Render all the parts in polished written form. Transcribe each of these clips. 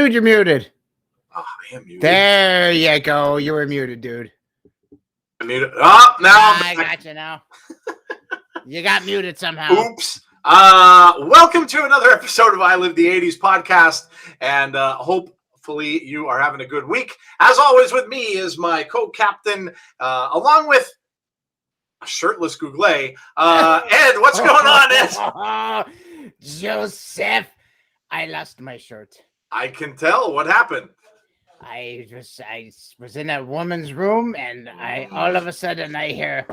dude, you're muted. Oh, I am muted. There you go. You were muted, dude. I'm muted. Oh, now I got you now. You got muted somehow. Oops. Welcome to another episode of I Live the 80s podcast, and hopefully you are having a good week. As always, with me is my co-captain, along with a shirtless Google. Ed, what's going on, Ed? Joseph, I lost my shirt. I can tell. What happened? I was in a woman's room, and all of a sudden I hear,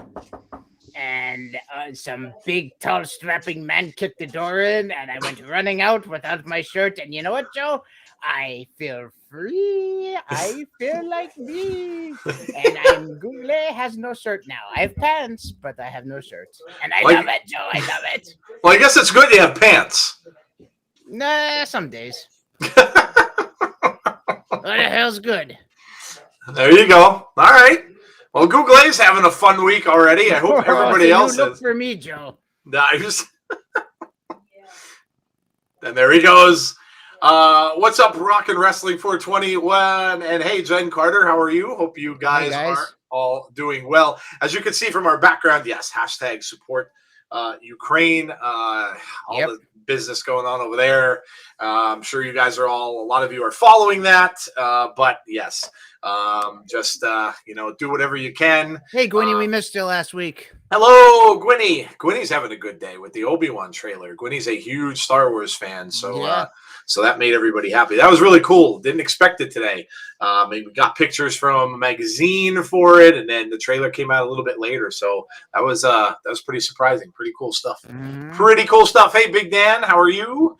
and some big, tall, strapping man kicked the door in, and I went running out without my shirt. And you know what, Joe? I feel free. I feel like me. And Google has no shirt now. I have pants, but I have no shirt. And I love it, Joe. I love it. Well, I guess it's good you have pants. Nah, some days. What the hell's good? There you go. All right. Well, Google is having a fun week already. I hope everybody else look is. For me, Joe. Nice. And there he goes. What's up, Rock and Wrestling 421? And hey, Jen Carter, how are you? Hope you guys are all doing well. As you can see from our background, yes, hashtag support Ukraine, all the business going on over there. I'm sure you guys are a lot of you are following that. But yes, just do whatever you can. Hey, Gwynny, we missed you last week. Hello, Gwynny. Gwynny's having a good day with the Obi-Wan trailer. Gwynny's a huge Star Wars fan, so so that made everybody happy. That was really cool. Didn't expect it today. We got pictures from a magazine for it, and then the trailer came out a little bit later. So that was pretty surprising. Pretty cool stuff. Mm-hmm. Pretty cool stuff. Hey, Big Dan, how are you?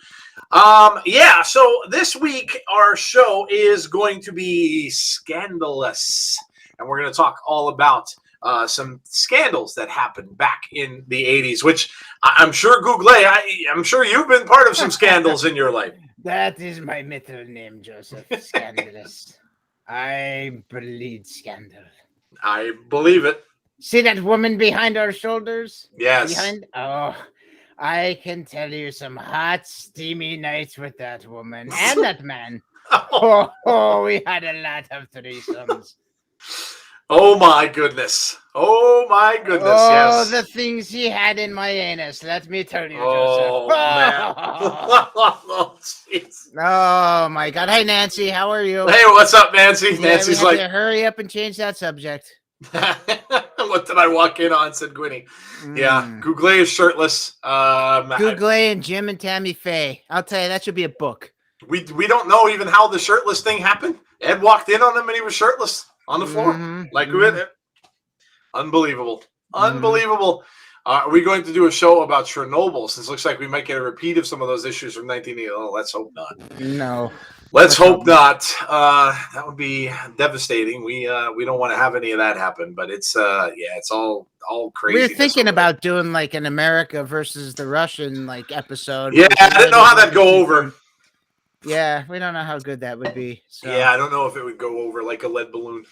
So this week our show is going to be scandalous, and we're going to talk all about some scandals that happened back in the 80s, which I'm sure, Google, I'm sure you've been part of some scandals in your life. That is my middle name, Joseph. Scandalous. I bleed scandal. I believe it. See that woman behind our shoulders? Yes. Oh, I can tell you some hot, steamy nights with that woman and that man. We had a lot of threesomes. Oh my goodness. Oh my goodness, yes. Oh, the things he had in my anus, let me tell you, Joseph. Man. Oh, my God. Hi, Nancy. How are you? Hey, what's up, Nancy? Nancy's we had to hurry up and change that subject. What did I walk in on, said Gwynny. Yeah, Google is shirtless. Google and Jim and Tammy Faye. I'll tell you, that should be a book. We don't know even how the shirtless thing happened. Ed walked in on him and he was shirtless on the floor. Unbelievable. Unbelievable. Are we going to do a show about Chernobyl? Since it looks like we might get a repeat of some of those issues from 1980. Oh, let's hope not. No. Let's hope not. That would be devastating. We don't want to have any of that happen, but it's it's all crazy. We're thinking about doing like an America versus the Russian episode. Yeah, I didn't know how that'd go over. Yeah, we don't know how good that would be. So. Yeah, I don't know if it would go over like a lead balloon.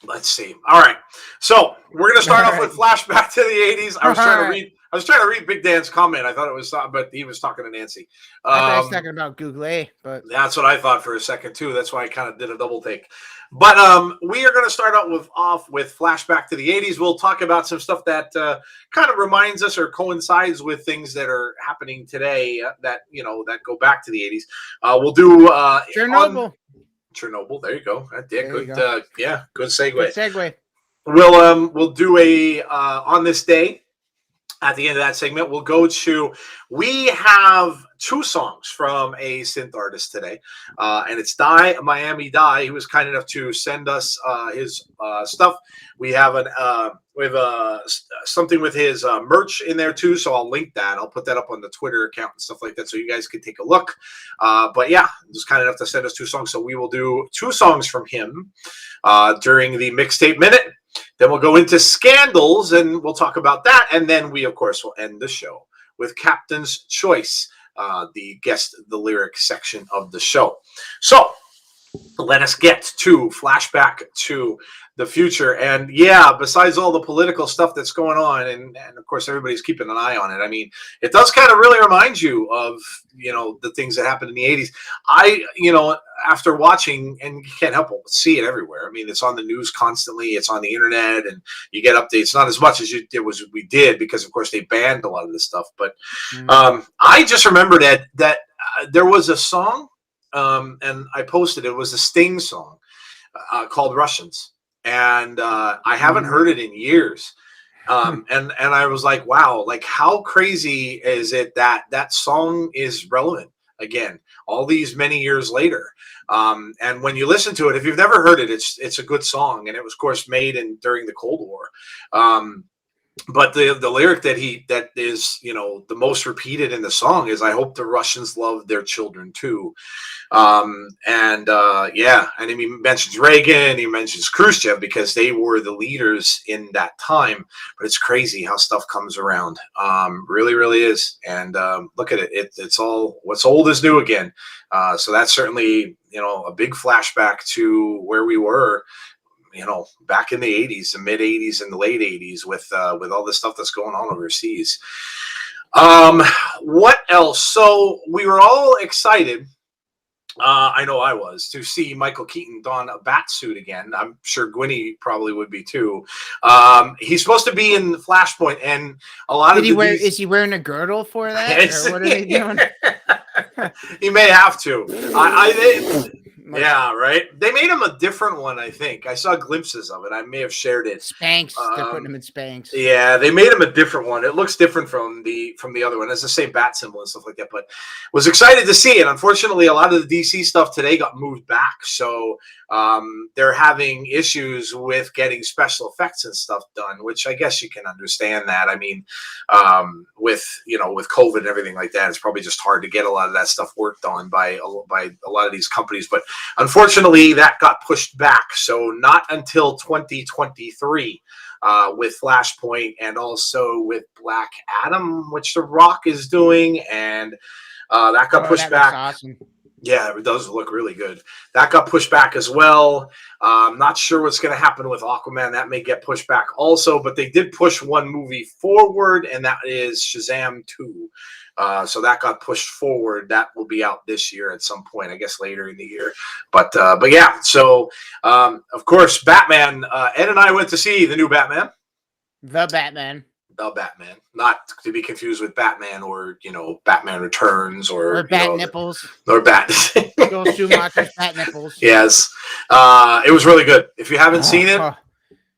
Let's see. All right, so we're gonna start off with flashback to the 80s. I was trying to read Big Dan's comment. I thought it was, but he was talking to Nancy. I thought he was talking about Google, but that's what I thought for a second too. That's why I kind of did a double take. But we are going to start out with flashback to the 80s. We'll talk about some stuff that kind of reminds us or coincides with things that are happening today that go back to the 80s. We'll do Chernobyl. Chernobyl. There you go. Good. Go. Good segue. Good segue. We'll do a on this day. At the end of that segment, we'll go to, we have two songs from a synth artist today, and it's Die Miami Die. He was kind enough to send us his stuff. We have something with his merch in there too, so I'll link that. I'll put that up on the Twitter account and stuff like that, so you guys can take a look. But yeah, he was kind enough to send us two songs, so we will do two songs from him during the Mixtape Minute. Then we'll go into scandals, and we'll talk about that. And then we, of course, will end the show with Captain's Choice, the lyric section of the show. So let us get to flashback to the future. And yeah, besides all the political stuff that's going on, and of course everybody's keeping an eye on it, I mean, it does kind of really remind you of, you know, the things that happened in the 80s. You know, after watching, and you can't help but see it everywhere. I mean, it's on the news constantly, it's on the internet, and you get updates, not as much as we did, because of course they banned a lot of this stuff. But I just remember that there was a song, and I posted it. It was a Sting song called Russians, and I haven't heard it in years. And I was like, wow, like how crazy is it that that song is relevant again all these many years later? And when you listen to it, if you've never heard it, it's a good song, and it was of course made during the Cold War. But the lyric that is, you know, the most repeated in the song is, "I hope the Russians love their children too." Yeah, and he mentions Reagan, he mentions Khrushchev, because they were the leaders in that time. But it's crazy how stuff comes around. Really, really is. And look at it. It's all, what's old is new again. So that's certainly, you know, a big flashback to where we were, you know, back in the 80s, the mid 80s and the late 80s, with all the stuff that's going on overseas. What else? So we were all excited. I know I was, to see Michael Keaton don a bat suit again. I'm sure Gwynny probably would be too. He's supposed to be in the Flashpoint, and a lot is he wearing a girdle for that? Or what are they doing? He may have to. Yeah, right. They made him a different one, I think. I saw glimpses of it. I may have shared it. Spanx. They're putting him in Spanx. Yeah, they made him a different one. It looks different from the other one. It's the same bat symbol and stuff like that. But was excited to see it. Unfortunately, a lot of the DC stuff today got moved back, so they're having issues with getting special effects and stuff done, which I guess you can understand that. I mean, with COVID and everything like that, it's probably just hard to get a lot of that stuff worked on by a lot of these companies. But unfortunately, that got pushed back, so not until 2023 with Flashpoint, and also with Black Adam, which The Rock is doing, and that got pushed back. Awesome. Yeah, it does look really good. That got pushed back as well. I'm not sure what's going to happen with Aquaman. That may get pushed back also, but they did push one movie forward, and that is Shazam 2. So that got pushed forward. That will be out this year at some point, I guess later in the year. But yeah, so of course, Batman. Ed and I went to see the new Batman. The Batman. The Batman, not to be confused with Batman, or Batman Returns, or Bat Nipples, or Bat. Joel Schumacher's Bat Nipples. Yes, it was really good. If you haven't seen it,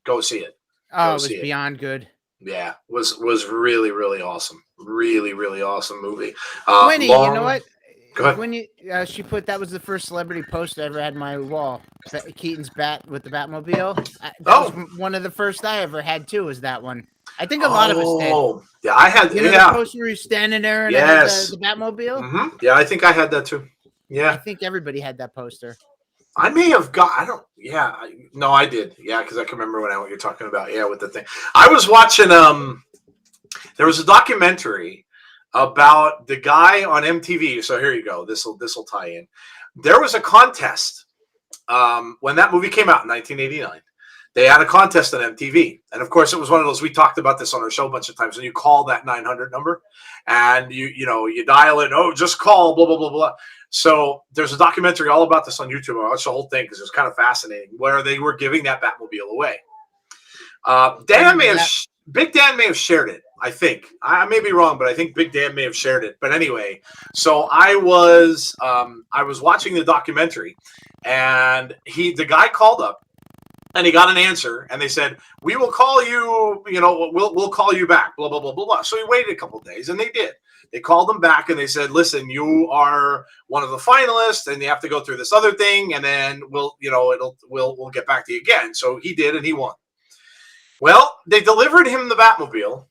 go see it. Oh, it was beyond good. Yeah, was really, really awesome. Really, really awesome movie. Winnie, you know what? Go ahead. When she put, that was the first celebrity poster I ever had on my wall. Keaton's bat with the Batmobile. That was one of the first I ever had too. Was that one? I think a lot of us did. Oh, yeah, I had. The poster where you're standing there and the Batmobile. Mm-hmm. Yeah, I think I had that too. Yeah, I think everybody had that poster. I may have got. I don't. Yeah, no, I did. Yeah, because I can remember what you're talking about. Yeah, with the thing. I was watching. There was a documentary about the guy on MTV. So here you go. This will tie in. There was a contest when that movie came out in 1989. They had a contest on MTV, and of course, it was one of those. We talked about this on our show a bunch of times. When you call that 900 number, and you dial it. Oh, just call. Blah blah blah blah. So there's a documentary all about this on YouTube. I watched the whole thing because it was kind of fascinating, where they were giving that Batmobile away. Big Dan may have shared it. I think I may be wrong, but I think Big Dan may have shared it. But anyway, so I was watching the documentary, and the guy called up, and he got an answer, and they said, "We will call you. We'll call you back." Blah blah blah blah blah. So he waited a couple of days, and they did. They called him back, and they said, "Listen, you are one of the finalists, and you have to go through this other thing, and then we'll get back to you again." So he did, and he won. Well, they delivered him the Batmobile,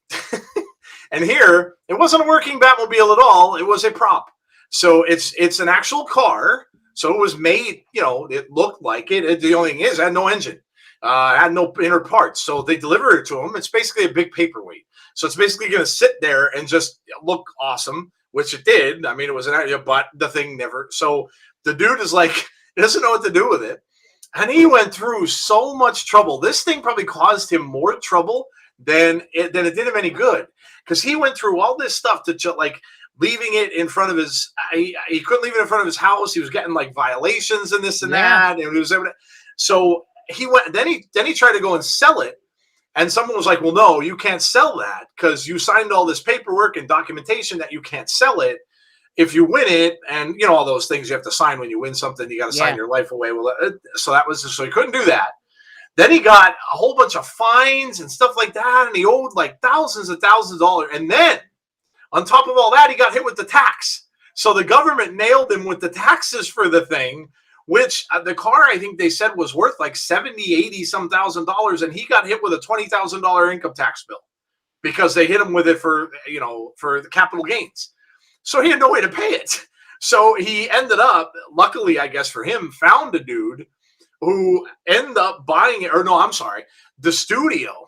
and here it wasn't a working Batmobile at all. It was a prop. So it's an actual car. So it was made. It looked like it. The only thing is, it had no engine. It had no inner parts. So they delivered it to him. It's basically a big paperweight. So it's basically going to sit there and just look awesome, which it did. I mean, it was but the thing never. So the dude is like, He doesn't know what to do with it. And he went through so much trouble. This thing probably caused him more trouble than it did him any good. Because he went through all this stuff to like leaving it in front of his, he couldn't leave it in front of his house. He was getting like violations and this and that. And it was, so he went, then he tried to go and sell it. And someone was like, well, no, you can't sell that because you signed all this paperwork and documentation that you can't sell it if you win it. And, you know, all those things you have to sign when you win something. You got to sign your life away. Well, so he couldn't do that. Then he got a whole bunch of fines and stuff like that. And he owed like thousands and thousands of dollars. And then on top of all that, he got hit with the tax. So the government nailed him with the taxes for the thing, which the car, I think they said, was worth like $70,000, $80,000, and he got hit with a $20,000 income tax bill because they hit him with it for the capital gains. So he had no way to pay it. So he ended up, luckily, I guess for him, found a dude who ended up buying it. Or no, I'm sorry, the studio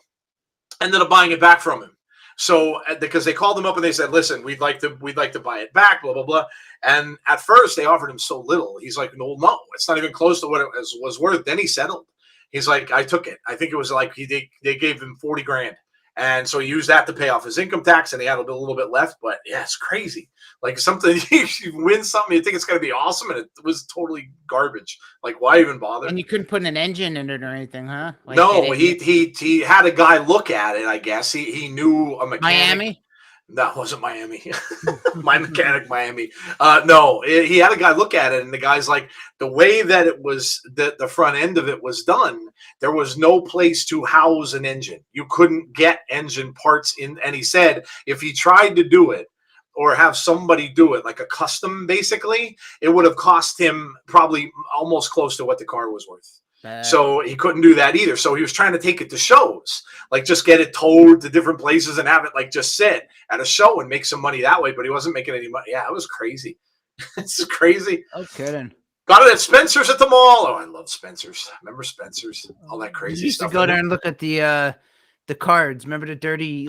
ended up buying it back from him. So because they called him up and they said, listen, we'd like to buy it back, blah, blah, blah. And at first they offered him so little. He's like, no, it's not even close to what it was worth. Then he settled. He's like, I took it. I think it was like they gave him 40 grand. And so he used that to pay off his income tax, and he had a little bit left. But yeah, it's crazy. Like something, you win something, you think it's going to be awesome, and it was totally garbage. Like, why even bother? And you couldn't put an engine in it or anything, huh? Like no, he had a guy look at it, I guess. He knew a mechanic. Miami? That wasn't Miami. My mechanic, Miami. No, he had a guy look at it, and the guy's like, the way that it was, the front end of it was done, there was no place to house an engine. You couldn't get engine parts in. And he said if he tried to do it or have somebody do it, like a custom, basically, it would have cost him probably almost close to what the car was worth. So he couldn't do that either. So he was trying to take it to shows, like just get it towed to different places and have it like just sit at a show and make some money that way. But he wasn't making any money. Yeah, it was crazy. It's crazy. Oh, kidding. Got it at Spencer's at the mall. Oh, I love Spencer's. Remember Spencer's? All that crazy used stuff. To go there and look at the cards. Remember the dirty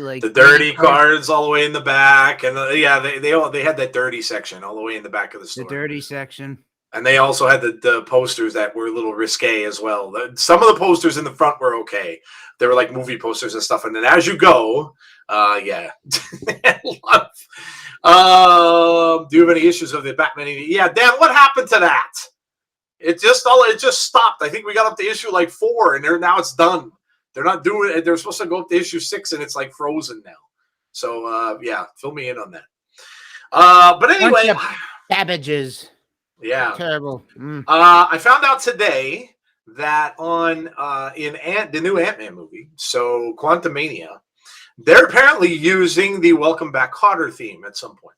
cards all the way in the back, and they had that dirty section all the way in the back of the store. The dirty section. And they also had the posters that were a little risque as well. Some of the posters in the front were okay. They were like movie posters and stuff. And then as you go, yeah. Do you have any issues of the Batman? Yeah, Dan, what happened to that? It just stopped. I think we got up to issue like 4, and now it's done. They're not doing it. They're supposed to go up to issue 6, and it's like frozen now. So yeah, fill me in on that. But anyway, cabbages. Yeah, terrible. I found out today that on in the new Ant-Man movie, so Quantumania, they're apparently using the Welcome Back Kotter theme at some point.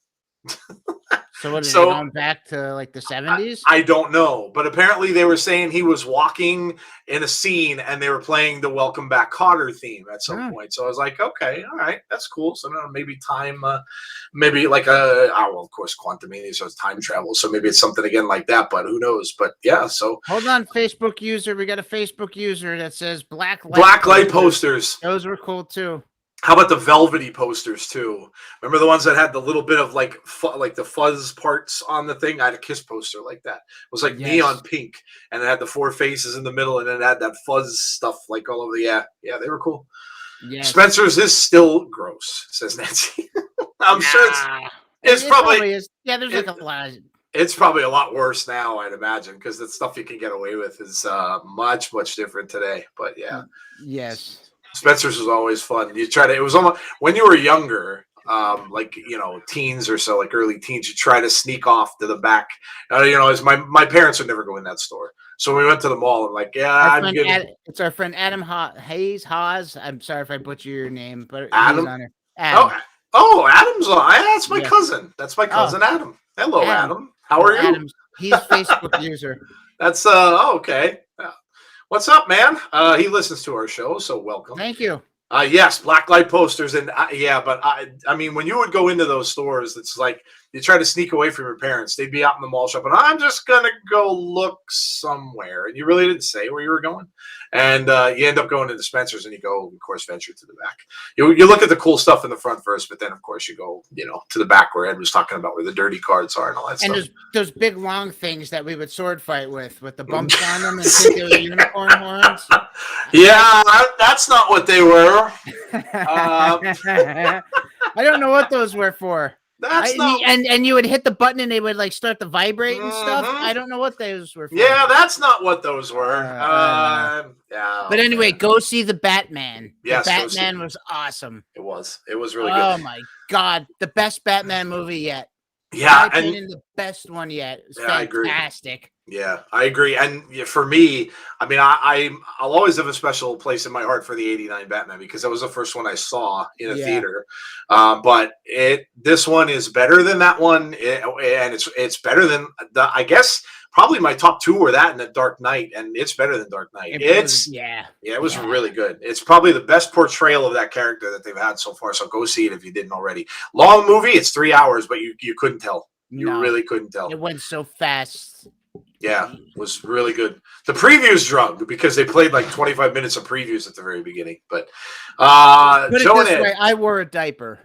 So what is it going back to like the 70s? I don't know, but apparently they were saying he was walking in a scene and they were playing the Welcome Back Kotter theme at some point. So I was like, okay, all right, that's cool. So maybe time, maybe like of course, Quantumania, so it's time travel. So maybe it's something again like that, but who knows? But yeah, so hold on, Facebook user. We got a Facebook user that says black light posters. Those were cool too. How about the velvety posters too? Remember the ones that had the little bit of like the fuzz parts on the thing? I had a Kiss poster like that. It was like neon pink, and it had the 4 faces in the middle, and it had that fuzz stuff like all over. Yeah, they were cool. Yes. Spencer's is still gross, says Nancy. I'm sure it's probably is. Yeah, there's like a lot. It's probably a lot worse now, I'd imagine, because the stuff you can get away with is much different today. But yeah, yes. Spencer's was always fun. You try to, it was almost when you were younger, like, teens or so, like early teens, you try to sneak off to the back. As my parents would never go in that store. So we went to the mall and like, it's our friend Adam Haas. I'm sorry if I butcher your name, but Adam. Adam. Oh, Adam's on. That's my cousin. That's my cousin, Adam. Hello, Adam. How are you? He's a Facebook user. That's okay. What's up, man? He listens to our show, so welcome. Thank you. Yes, blacklight posters, and but I mean, when you would go into those stores, it's like you try to sneak away from your parents. They'd be out in the mall shop, and I'm just gonna go look somewhere, and you really didn't say where you were going, and you end up going to Spencer's, and you go, of course, venture to the back. You look at the cool stuff in the front first, but then of course you go, to the back where Ed was talking about where the dirty cards are and all that stuff. And those big long things that we would sword fight with the bumps on them and think they were unicorn horns. Yeah, that's not what they were. I don't know what those were for. And you would hit the button and they would like start to vibrate and stuff. I don't know what those were for. Yeah, that's not what those were. Yeah. But anyway, go see the Batman. Yes, the Batman was awesome. It was really good. Oh my God, the best Batman movie yet. Yeah, and the best one yet. It's fantastic. Yeah, I agree. And for me, I mean, I'll always have a special place in my heart for the '89 Batman because that was the first one I saw in a theater. But this one is better than that one, and it's better than I guess probably my top two were that and The Dark Knight, and it's better than Dark Knight. It was really good. It's probably the best portrayal of that character that they've had so far. So go see it if you didn't already. Long movie, it's 3 hours, but you couldn't tell. You really couldn't tell. It went so fast. Yeah, it was really good. The previews drug because they played like 25 minutes of previews at the very beginning. But put it this way, I wore a diaper.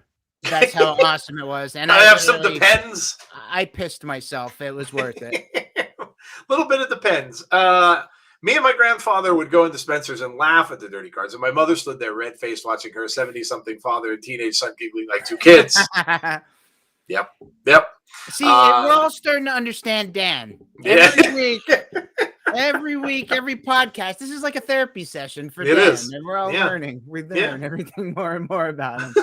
That's how awesome it was. And I have some Depends. I pissed myself. It was worth it. A little bit of Depends. Me and my grandfather would go into Spencer's and laugh at the dirty cards, and my mother stood there red-faced watching her 70-something father and teenage son giggling like two kids. Yep. See, we're all starting to understand Dan. Every week, every podcast. This is like a therapy session for Dan. It is. And we're all learning. We learn everything more and more about him.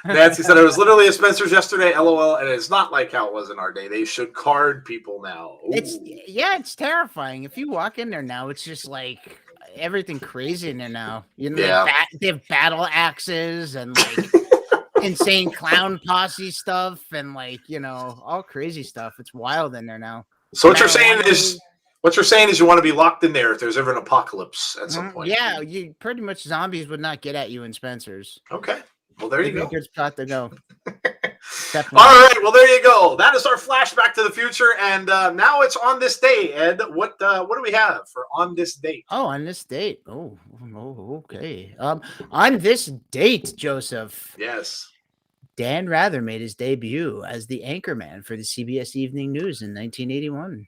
Nancy said, I was literally at Spencer's yesterday, LOL, and it's not like how it was in our day. They should card people now. Ooh. It's terrifying. If you walk in there now, it's just like everything crazy in there now. They have battle axes and like insane clown posse stuff and like, all crazy stuff. It's wild in there now. So what you're saying is you want to be locked in there if there's ever an apocalypse at some point. Yeah, you pretty much zombies would not get at you in Spencer's. Okay. Well, there you go. Good spot to go. All right. Well, there you go. That is our flashback to the future, and now it's on this day. Ed, what do we have for on this date? Oh, on this date. Oh, okay. On this date, Joseph. Yes. Dan Rather made his debut as the anchorman for the CBS Evening News in 1981.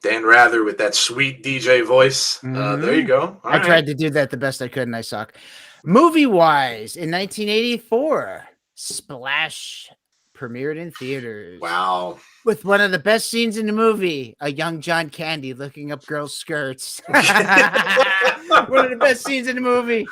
Dan Rather with that sweet DJ voice. There you go. I tried to do that the best I could, and I suck. Movie-wise, in 1984, Splash premiered in theaters. Wow. With one of the best scenes in the movie, a young John Candy looking up girls' skirts. One of the best scenes in the movie.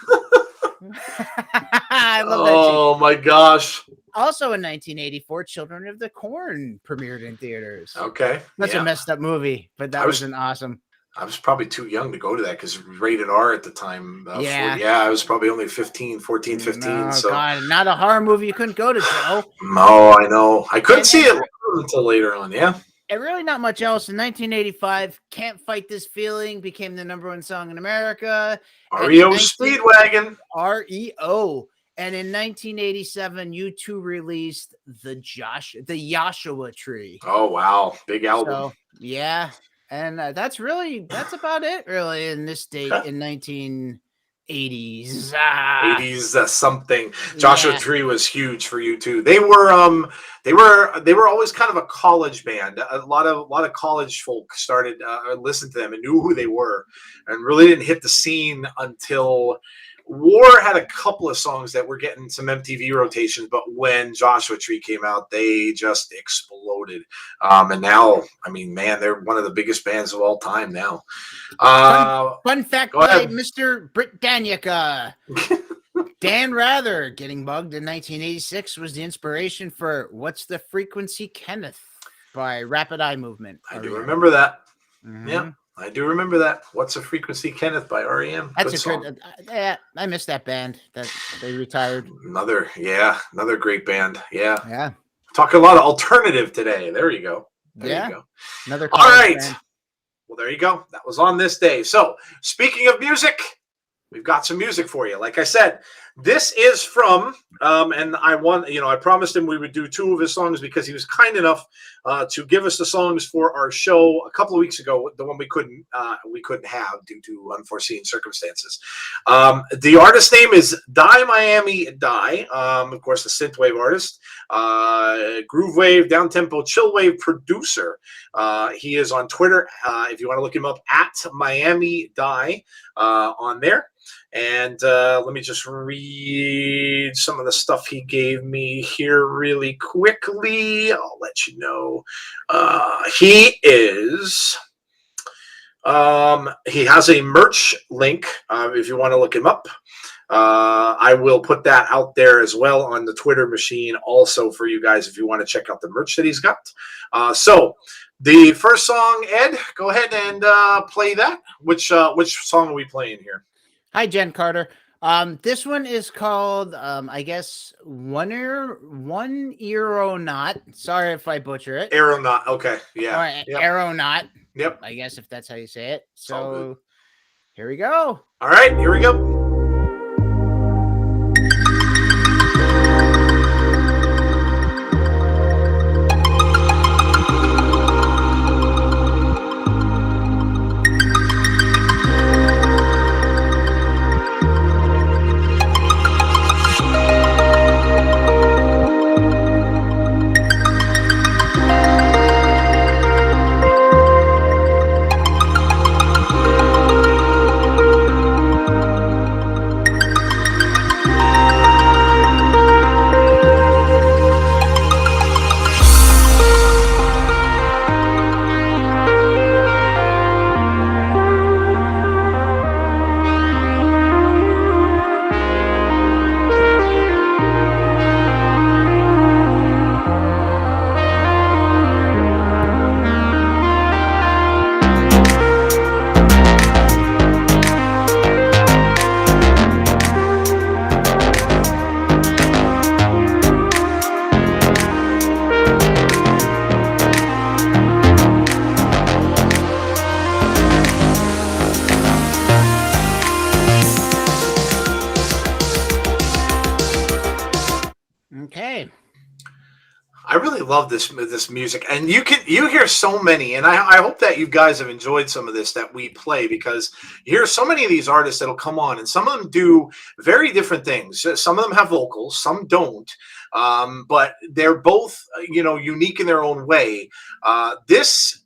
I love that scene. Oh, my gosh. Also in 1984, Children of the Corn premiered in theaters. Okay. That's a messed up movie, but that was an awesome. I was probably too young to go to that because it was rated R at the time. I was probably only 14, 15. No, so God, not a horror movie you couldn't go to, Joe. No, I know. I couldn't see it until later on, yeah. And really not much else. In 1985, Can't Fight This Feeling became the number one song in America. REO Speedwagon. REO. And in 1987, U2 released the Joshua Tree. Oh, wow. Big album. So, yeah. And that's about it, really, in this date in 1980s. 80s something. Joshua Tree was huge for U2. They were always kind of a college band. A lot of college folk started listened to them and knew who they were, and really didn't hit the scene until War had a couple of songs that were getting some MTV rotations, but when Joshua Tree came out, they just exploded. And now, I mean, man, they're one of the biggest bands of all time now. Fun fact by Mr. Britt Danyaka. Dan Rather getting bugged in 1986 was the inspiration for What's the Frequency, Kenneth by Rapid Eye Movement. I do remember that. Mm-hmm. Yeah. I do remember that. What's a Frequency, Kenneth by REM. That's good. I missed that band that they retired. Another great band. Yeah. Talking a lot of alternative today. There you go. There you go. Another. All right. Band. Well, there you go. That was on this day. So speaking of music, we've got some music for you. Like I said, This is from, and I promised him we would do 2 of his songs because he was kind enough to give us the songs for our show a couple of weeks ago. The one we couldn't have due to unforeseen circumstances. The artist name is Die Miami Die. Of course, the synthwave artist, groove wave, down tempo, chill wave producer. He is on Twitter. If you want to look him up, at Miami Die on there. And let me just read some of the stuff he gave me here really quickly. I'll let you know. He has a merch link if you want to look him up. I will put that out there as well on the Twitter machine also for you guys if you want to check out the merch that he's got. So the first song, Ed, go ahead and play that. Which song are we playing here? Hi, Jen Carter. This one is called, I guess, One Aeronaut. Sorry if I butcher it. Aeronaut. Okay. Yeah. All right. Yep. Aeronaut. Yep. I guess if that's how you say it. So here we go. All right. Here we go. Okay. I really love this music, and you hear so many, and I hope that you guys have enjoyed some of this that we play, because you hear so many of these artists that'll come on, and some of them do very different things. Some of them have vocals, some don't, but they're both unique in their own way. This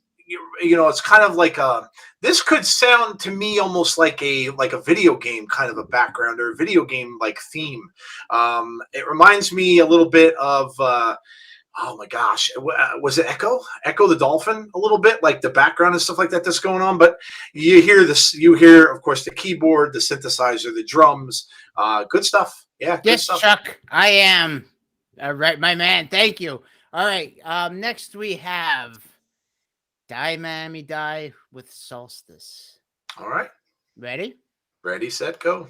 it's kind of like this could sound to me almost like a video game kind of a background, or a video game like theme. It reminds me a little bit of oh my gosh, was it Echo the Dolphin a little bit, like the background and stuff like that that's going on. But you hear of course the keyboard, the synthesizer, the drums, good stuff. Yeah, good yes stuff. Chuck, I am right, my man, thank you. All right, next we have Die Miami Die with Solstice. All right, ready, set, go.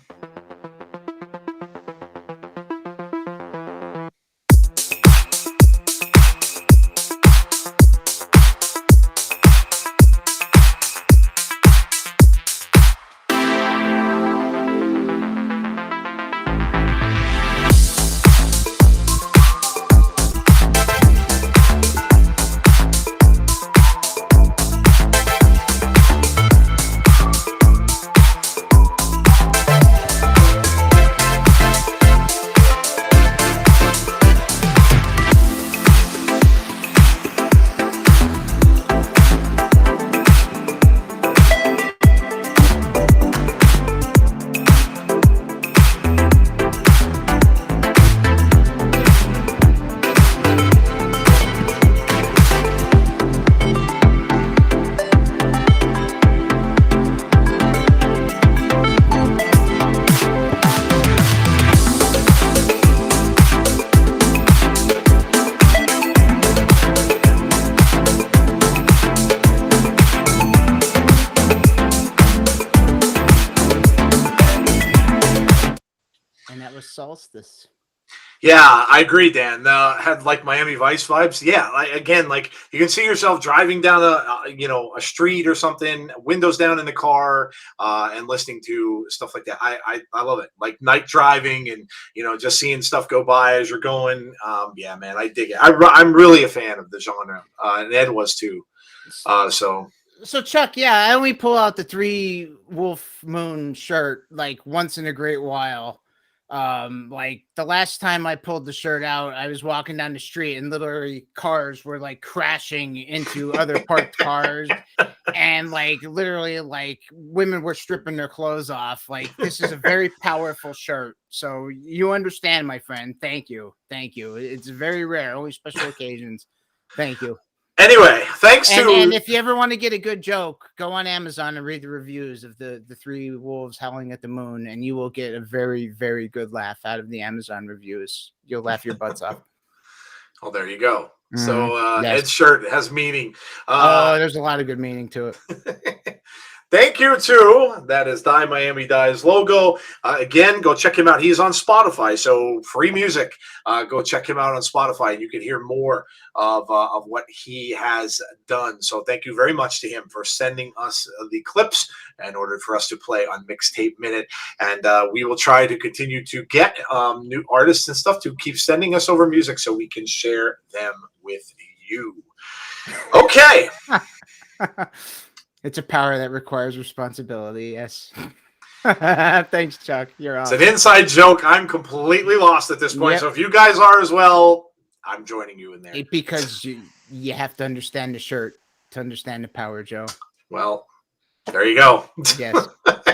Solstice. Yeah, I agree, Dan. Had like Miami Vice vibes. Yeah, again, like you can see yourself driving down a street or something, windows down in the car, and listening to stuff like that. I love it. Like night driving and just seeing stuff go by as you're going. Yeah, man, I dig it. I'm really a fan of the genre, and Ed was too. So Chuck, yeah, I only pull out the 3 Wolf Moon shirt like once in a great while. Like the last time I pulled the shirt out, I was walking down the street and literally cars were like crashing into other parked cars, and like literally like women were stripping their clothes off. Like this is a very powerful shirt. So you understand, my friend. Thank you. It's very rare, only special occasions. Thank you. Anyway, thanks to and if you ever want to get a good joke, go on Amazon and read the reviews of the 3 wolves howling at the moon, and you will get a very, very good laugh out of the Amazon reviews. You'll laugh your butts off. Oh, there you go. So yes. Ed's shirt has meaning. There's a lot of good meaning to it. Thank you to that is Die Miami Dies logo. Again, go check him out. He's on Spotify, so free music. Go check him out on Spotify, and you can hear more of what he has done. So thank you very much to him for sending us the clips in order for us to play on Mixtape Minute. And we will try to continue to get new artists and stuff to keep sending us over music so we can share them with you. Okay. It's a power that requires responsibility. Yes. Thanks, Chuck. You're awesome. It's an inside joke. I'm completely lost at this point. Yep. So if you guys are as well, I'm joining you in there. Because you have to understand the shirt to understand the power, Joe. Well, there you go. Yes.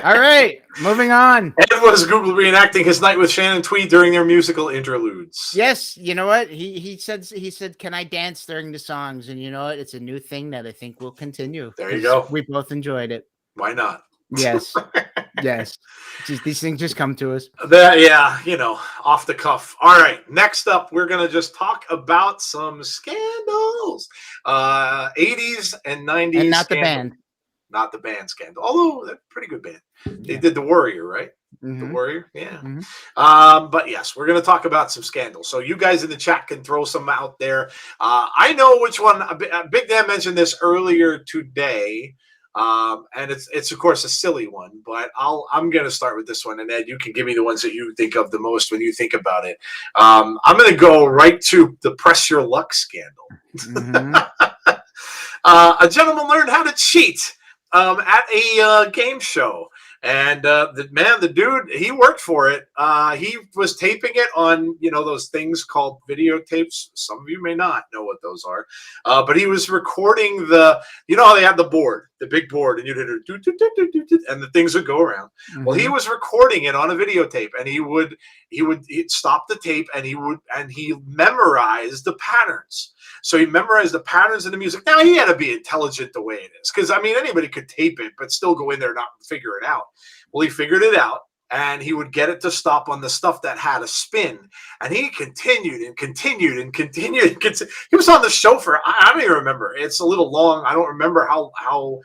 All right. Moving on. Ed was Google reenacting his night with Shannon Tweed during their musical interludes. Yes. You know what? He said, can I dance during the songs? And you know what? It's a new thing that I think will continue. There you go. We both enjoyed it. Why not? Yes. Yes. These things just come to us. Yeah, off the cuff. All right. Next up, we're going to just talk about some scandals. 80s and 90s. And not scandal. The band. Not the band Scandal. Although, they're a pretty good band. They did The Warrior, right? Mm-hmm. The Warrior? Yeah. Mm-hmm. But yes, we're going to talk about some scandals. So you guys in the chat can throw some out there. I know which one. Big Dan mentioned this earlier today. And it's of course a silly one, but I'm going to start with this one. And Ed, you can give me the ones that you think of the most when you think about it. I'm going to go right to the Press Your Luck scandal. Mm-hmm. A gentleman learned how to cheat at a game show. And the dude, he worked for it. He was taping it on, those things called videotapes. Some of you may not know what those are. But he was recording how they had the board, the big board, and you'd hit it, and the things would go around. Mm-hmm. Well, he was recording it on a videotape, and he'd stop the tape, and he memorized the patterns. So he memorized the patterns of the music. Now, he had to be intelligent the way it is. Because, anybody could tape it, but still go in there and not figure it out. Well, he figured it out, and he would get it to stop on the stuff that had a spin. And he continued and continued and continued. He was on the show for, I don't even remember. It's a little long. I don't remember how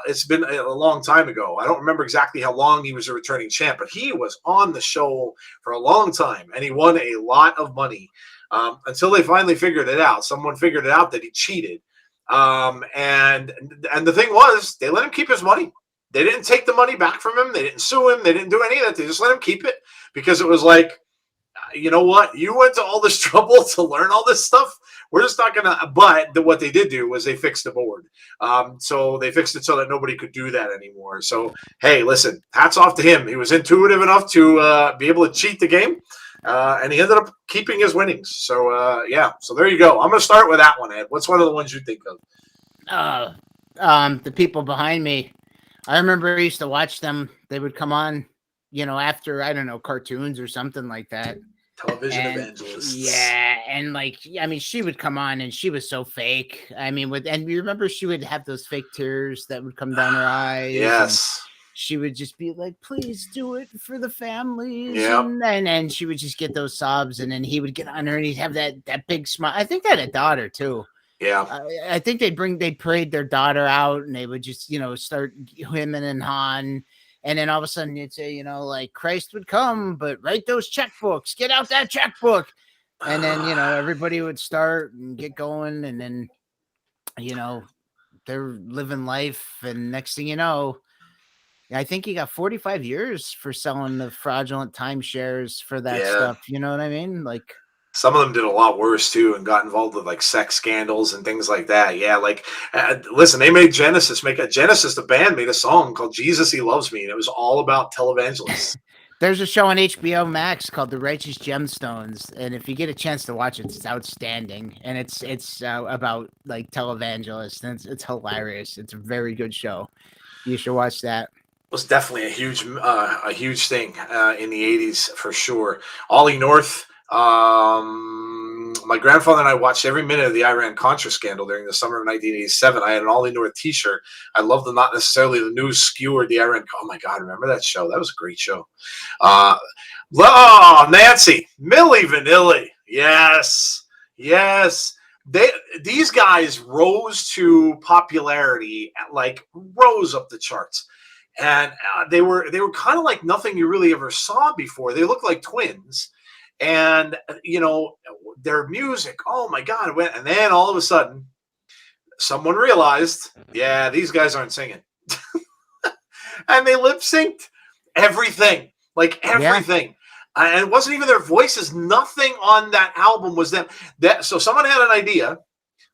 it's been a long time ago. I don't remember exactly how long he was a returning champ, but he was on the show for a long time, and he won a lot of money. Until they finally figured it out. Someone figured it out that he cheated. And the thing was, they let him keep his money. They didn't take the money back from him. They didn't sue him. They didn't do any of that. They just let him keep it because it was like, you know what? You went to all this trouble to learn all this stuff. We're just not going to. But what they did do was they fixed the board. So they fixed it so that nobody could do that anymore. So, hey, listen, hats off to him. He was intuitive enough to be able to cheat the game. And he ended up keeping his winnings. So, So there you go. I'm going to start with that one, Ed. What's one of the ones you think of? The people behind me. I remember I used to watch them. They would come on, after, I don't know, cartoons or something like that. Television evangelists. Yeah. And she would come on and she was so fake. And you remember she would have those fake tears that would come down her eyes. Yes. She would just be like, please do it for the families. Yep. And she would just get those sobs. And then he would get on her and he'd have that big smile. I think they had a daughter too. Yeah. I think they'd parade their daughter out and they would just, start hemming and hawing. And then all of a sudden you'd say, Christ would come, but write those checkbooks, get out that checkbook. And then, everybody would start and get going, and then, they're living life, and next thing you know, I think he got 45 years for selling the fraudulent timeshares for that stuff. You know what I mean? Like, some of them did a lot worse too and got involved with like sex scandals and things like that. Yeah, like listen, they made Genesis the band made a song called Jesus He Loves Me, and it was all about televangelists. There's a show on HBO Max called The Righteous Gemstones, and if you get a chance to watch it, it's outstanding, and it's about like televangelists, and it's hilarious. It's a very good show. You should watch that. It was definitely a huge thing in the 80s for sure. Ollie North. My grandfather and I watched every minute of the Iran-Contra scandal during the summer of 1987. I had an Ollie North T-shirt. I loved them, not necessarily the news skewered the Iran. Oh my God, remember that show? That was a great show. Nancy, Milli Vanilli, yes. These guys rose to popularity, rose up the charts, and they were kind of like nothing you really ever saw before. They looked like twins. And, their music, oh my God. And then all of a sudden, someone realized, yeah, these guys aren't singing. And they lip synced everything, like everything. Yeah. And it wasn't even their voices. Nothing on that album was them. So someone had an idea.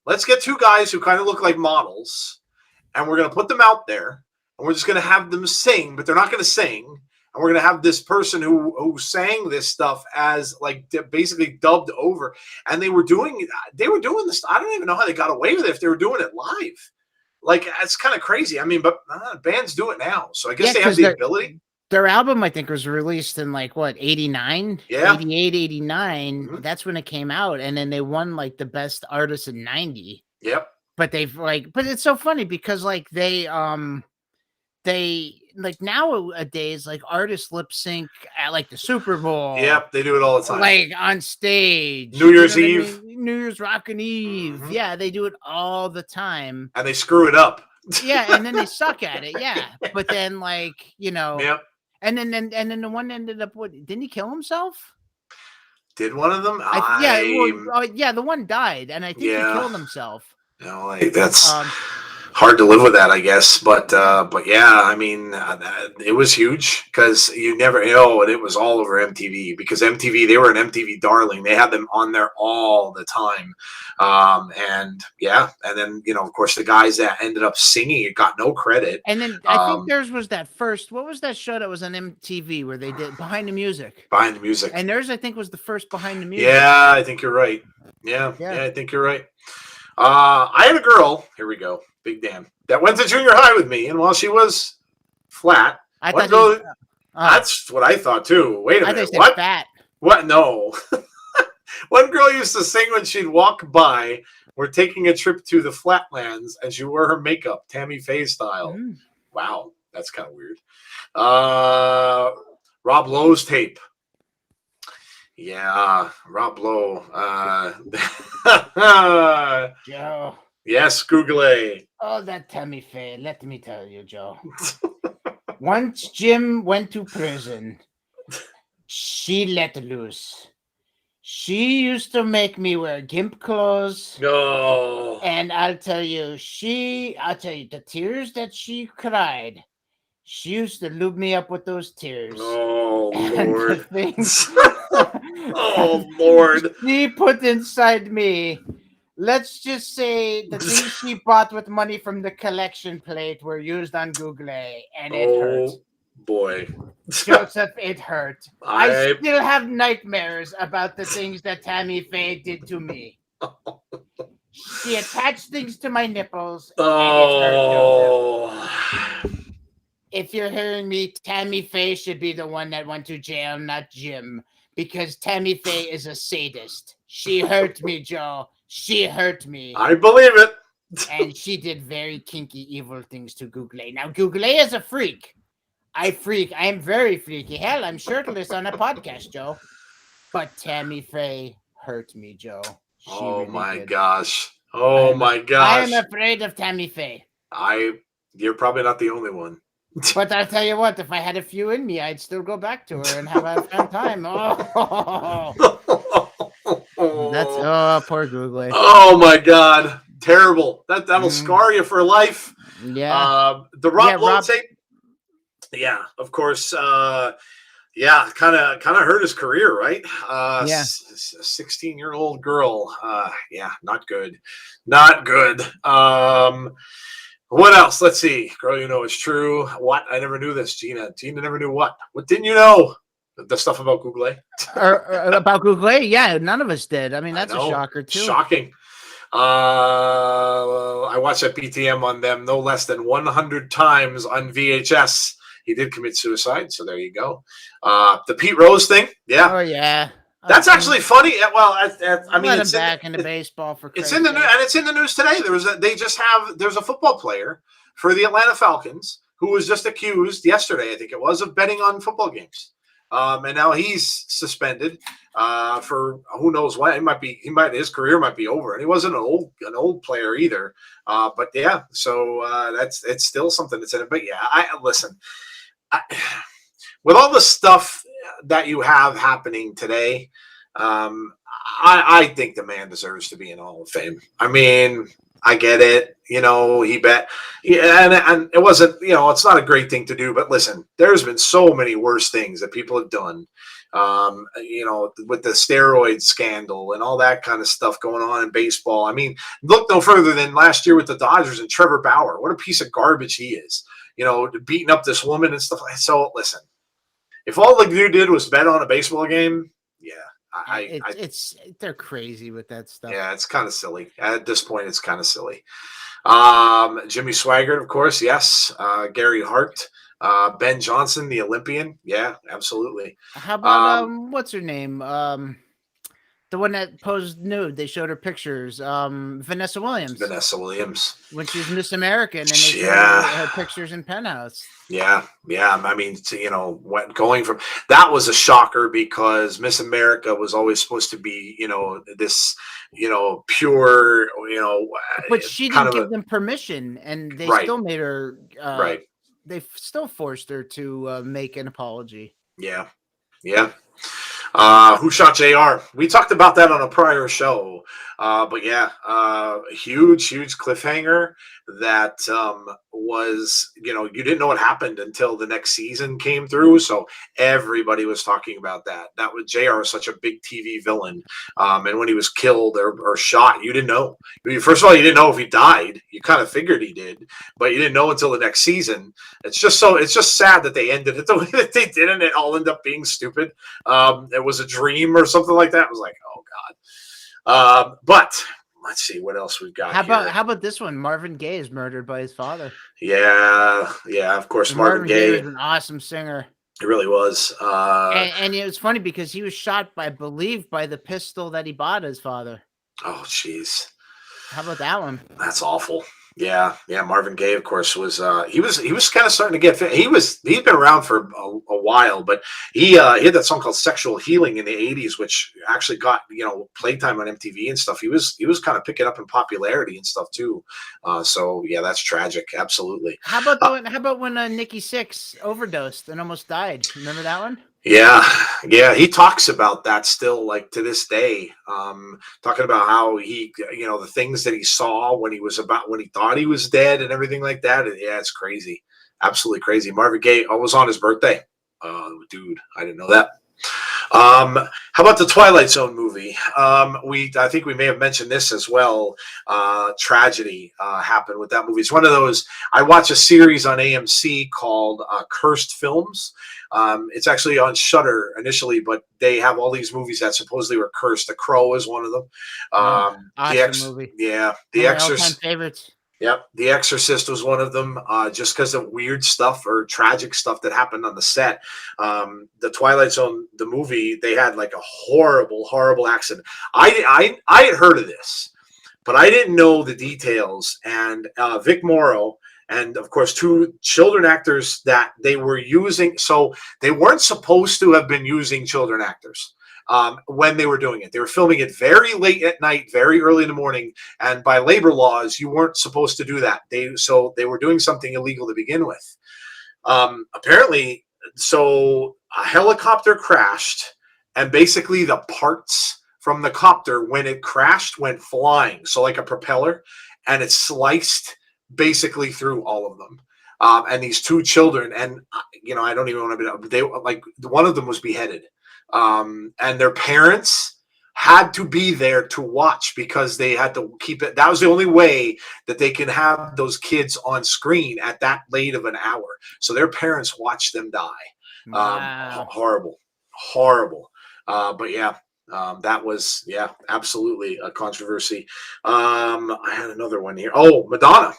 Let's get two guys who kind of look like models, and we're going to put them out there, and we're just going to have them sing, but they're not going to sing. And we're going to have this person who sang this stuff as basically dubbed over. And they were doing this. I don't even know how they got away with it if they were doing it live. Like, it's kind of crazy. I mean, but bands do it now. So I guess they have the ability. Their album, I think, was released in 89? Yeah. 88, 89. Mm-hmm. That's when it came out. And then they won the best artist in 90. Yep. But but it's so funny because they nowadays artists lip sync at the Super Bowl. Yep, they do it all the time. On stage. New Year's Eve. I mean? New Year's Rockin' Eve. Mm-hmm. Yeah, they do it all the time. And they screw it up. Yeah, and then they suck at it. Yeah. But then Yep. And then the one ended up didn't he kill himself? Did one of them? The one died, and I think he killed himself. That's hard to live with that, I guess. But yeah, I mean, it was huge because you never know, and it was all over MTV because MTV, they were an MTV darling. They had them on there all the time. And then, of course, the guys that ended up singing it got no credit. And then I think theirs was that first, what was that show that was on MTV where they did Behind the Music? Behind the Music. And theirs, I think, was the first Behind the Music. Yeah, I think you're right. Yeah, I think you're right. I had a girl, here we go, Big Dan, that went to junior high with me, and while she was flat, that's what I thought too. Wait a minute, what? Fat. What? No. One girl used to sing when she'd walk by, "We're taking a trip to the Flatlands," and she wore her makeup, Tammy Faye style. Mm. Wow, that's kind of weird. Rob Lowe's tape. Yeah, Rob Lowe. Joe. Yes, Google. Oh, that Tammy Faye. Let me tell you, Joe. Once Jim went to prison, she let loose. She used to make me wear gimp clothes. No. And I'll tell you, the tears that she cried, she used to lube me up with those tears. Oh, Lord. Oh, Lord. She put inside me, let's just say the things she bought with money from the collection plate were used on Google, and it hurt. Boy. Joseph, it hurt. I still have nightmares about the things that Tammy Faye did to me. She attached things to my nipples. Oh. And it hurt, Joseph. If you're hearing me, Tammy Faye should be the one that went to jail, not Jim, because Tammy Faye is a sadist. She hurt me, Joe. She hurt me. I believe it. And she did very kinky, evil things to Google. Now, Google is a freak. I am very freaky. Hell, I'm shirtless on a podcast, Joe. But Tammy Faye hurt me, Joe. My gosh. My gosh. I'm afraid of Tammy Faye. You're probably not the only one. But I'll tell you what, if I had a few in me, I'd still go back to her and have a fun time. Oh. That's poor Google. Oh my God, terrible. That'll scar you for life. Yeah. The Rob tape. Yeah, of course. Yeah, kind of hurt his career, right? Yeah. 16-year-old girl. Yeah, not good. Not good. What else? Let's see. Girl, you know it's true. What? I never knew this, Gina. Gina never knew what? What didn't you know? The stuff about Google. or about Google? Yeah, none of us did. I mean, that's a shocker too. Shocking. I watched that BTM on them no less than 100 times on VHS. He did commit suicide, so there you go. The Pete Rose thing, yeah. Oh yeah, that's actually funny. Well, I mean, it's back into baseball for. It's in the news, and it's in the news today. There's a football player for the Atlanta Falcons who was just accused yesterday, I think it was, of betting on football games. And now he's suspended for who knows what. His career might be over, and he wasn't an old player either. But yeah, so it's still something that's in it. But yeah, listen. With all the stuff that you have happening today, I think the man deserves to be in Hall of Fame. I mean, I get it. You know, he bet. Yeah, and it wasn't, it's not a great thing to do. But listen, there's been so many worse things that people have done, with the steroid scandal and all that kind of stuff going on in baseball. I mean, look no further than last year with the Dodgers and Trevor Bauer. What a piece of garbage he is. Beating up this woman and stuff like that. So listen, if all the dude did was bet on a baseball game, yeah, they're crazy with that stuff. Yeah, it's kind of silly. At this point, it's kind of silly. Jimmy Swaggart, of course, yes. Gary Hart, Ben Johnson, the Olympian, yeah, absolutely. How about what's her name? The one that posed nude. They showed her pictures. Vanessa Williams. When she was Miss America, and then they showed her pictures in Penthouse. Yeah. I mean, going from that was a shocker because Miss America was always supposed to be, this, pure, But she didn't give them permission, and they still made her. Right. They still forced her to make an apology. Yeah. Who shot JR? We talked about that on a prior show. But yeah, huge cliffhanger that was, you didn't know what happened until the next season came through. So everybody was talking about that. That was JR was such a big TV villain. And when he was killed or shot, you didn't know. First of all, you didn't know if he died. You kind of figured he did, but you didn't know until the next season. It's just sad that they ended it the way that they did, and it all ended up being stupid. It was a dream or something like that. It was like, oh God. But let's see what else we've got. How about this one? Marvin Gaye is murdered by his father. Yeah. Of course, Marvin Gaye was an awesome singer. He really was. And it was funny because he was shot, I believe, by the pistol that he bought his father. Oh, jeez. How about that one? That's awful. Yeah. Marvin Gaye, of course, was he was kind of starting to get fit. He's been around for a while, but he had that song called "Sexual Healing" in the '80s, which actually got playtime on MTV and stuff. He was kind of picking up in popularity and stuff too. So yeah, that's tragic. Absolutely. How about when Nikki Sixx overdosed and almost died? Remember that one? Yeah. He talks about that still, like to this day, talking about how he, the things that he saw when he thought he was dead and everything like that. And yeah, it's crazy. Absolutely crazy. Marvin Gaye was on his birthday. Dude, I didn't know that. How about the Twilight Zone movie? I think we may have mentioned this as well. Tragedy happened with that movie. It's one of those. I watch a series on AMC called Cursed Films. It's actually on Shudder initially, but they have all these movies that supposedly were cursed. The Crow is one of them. Awesome movie. Yeah, The Exorcist. Favorites. Yep, The Exorcist was one of them, just because of weird stuff or tragic stuff that happened on the set. The Twilight Zone, the movie, they had like a horrible accident. I had heard of this, but I didn't know the details. And Vic Morrow and, of course, two children actors that they were using. So they weren't supposed to have been using children actors. When they were doing it. They were filming it very late at night, very early in the morning, and by labor laws, you weren't supposed to do that. So they were doing something illegal to begin with. Apparently, so a helicopter crashed, and basically the parts from the copter when it crashed went flying. So like a propeller, and it sliced basically through all of them. And these two children, and I don't even want to be. They like one of them was beheaded, and their parents had to be there to watch because they had to keep it. That was the only way that they can have those kids on screen at that late of an hour. So their parents watched them die. Wow. Horrible. But yeah, that was, absolutely a controversy. I had another one here. Oh, Madonna,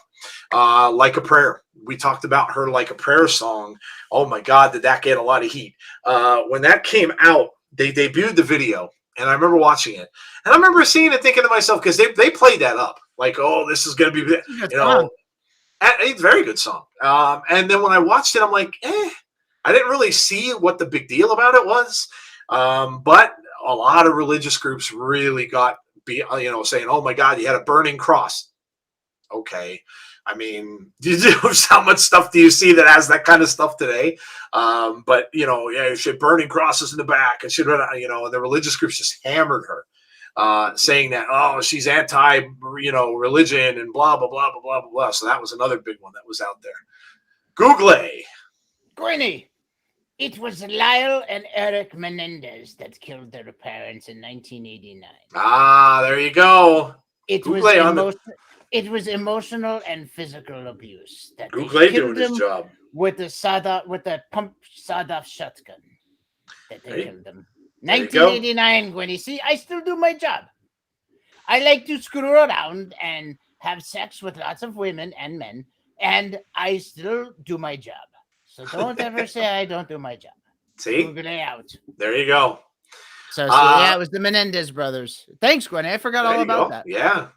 Like a Prayer. We talked about her Like a Prayer song. Oh my God, did that get a lot of heat? When that came out, they debuted the video. And I remember watching it. And I remember seeing it thinking to myself, because they played that up. Like, oh, this is going to be, it's a very good song. And then when I watched it, I'm like, I didn't really see what the big deal about it was. But a lot of religious groups really got, saying, oh my God, you had a burning cross. Okay. I mean, how much stuff do you see that has that kind of stuff today? But you should burning crosses in the back, and should, the religious groups just hammered her, saying that, oh, she's anti, religion and blah blah blah blah blah blah blah. So that was another big one that was out there. Google. Granny, it was Lyle and Eric Menendez that killed their parents in 1989. Ah, there you go. It was emotional and physical abuse. That Google doing his job with the pump sawed-off shotgun. That they killed them. 1989, Gwenny. See, I still do my job. I like to screw around and have sex with lots of women and men, and I still do my job. So don't ever say I don't do my job. See? Google it out. There you go. So it was the Menendez brothers. Thanks, Gwenny. I forgot all about that. Yeah.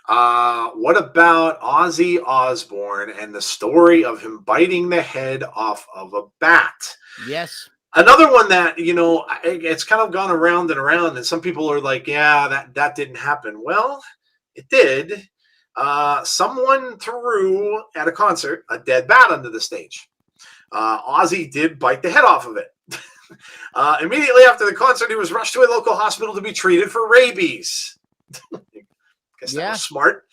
What about Ozzy Osbourne and the story of him biting the head off of a bat? Yes. Another one that, it's kind of gone around and around, and some people are like, yeah, that didn't happen. Well, it did. Someone threw at a concert a dead bat under the stage. Ozzy did bite the head off of it. Immediately after the concert, he was rushed to a local hospital to be treated for rabies. Guess that was smart.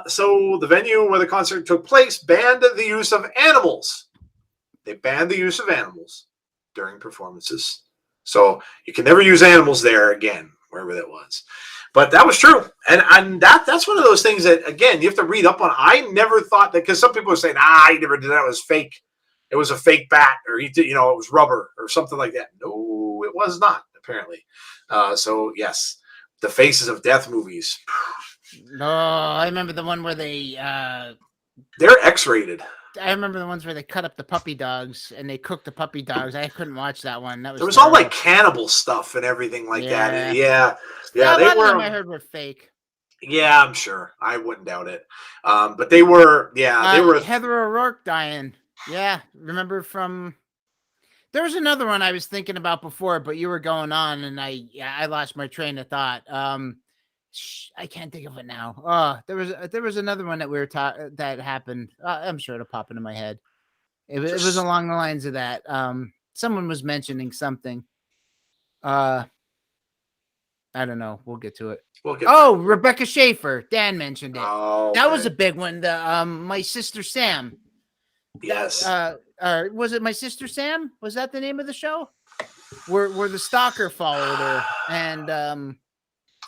So the venue where the concert took place banned the use of animals. They banned the use of animals during performances. So you can never use animals there again, wherever that was. But that was true. And that's one of those things that, again, you have to read up on. I never thought that, because some people are saying, he never did that. It was fake. It was a fake bat, or he did, it was rubber or something like that. No, it was not, apparently. So yes. The Faces of Death movies. No, I remember the one where they're X-rated. I remember the ones where they cut up the puppy dogs and they cooked the puppy dogs. I couldn't watch that one. There was all like cannibal stuff and everything like that. Yeah. They were. I heard were fake. Yeah, I'm sure. I wouldn't doubt it. But they were. Yeah, they were. Heather O'Rourke dying. Yeah, remember from. There was another one I was thinking about before, but you were going on, and I lost my train of thought. I can't think of it now. There was another one that we were that happened. I'm sure it'll pop into my head. It was along the lines of that. Someone was mentioning something. I don't know. We'll get to it. Rebecca Schaefer. Dan mentioned it. Oh, okay. That was a big one. The My Sister Sam. Yes. Was it My Sister Sam? Was that the name of the show? Where the stalker followed her and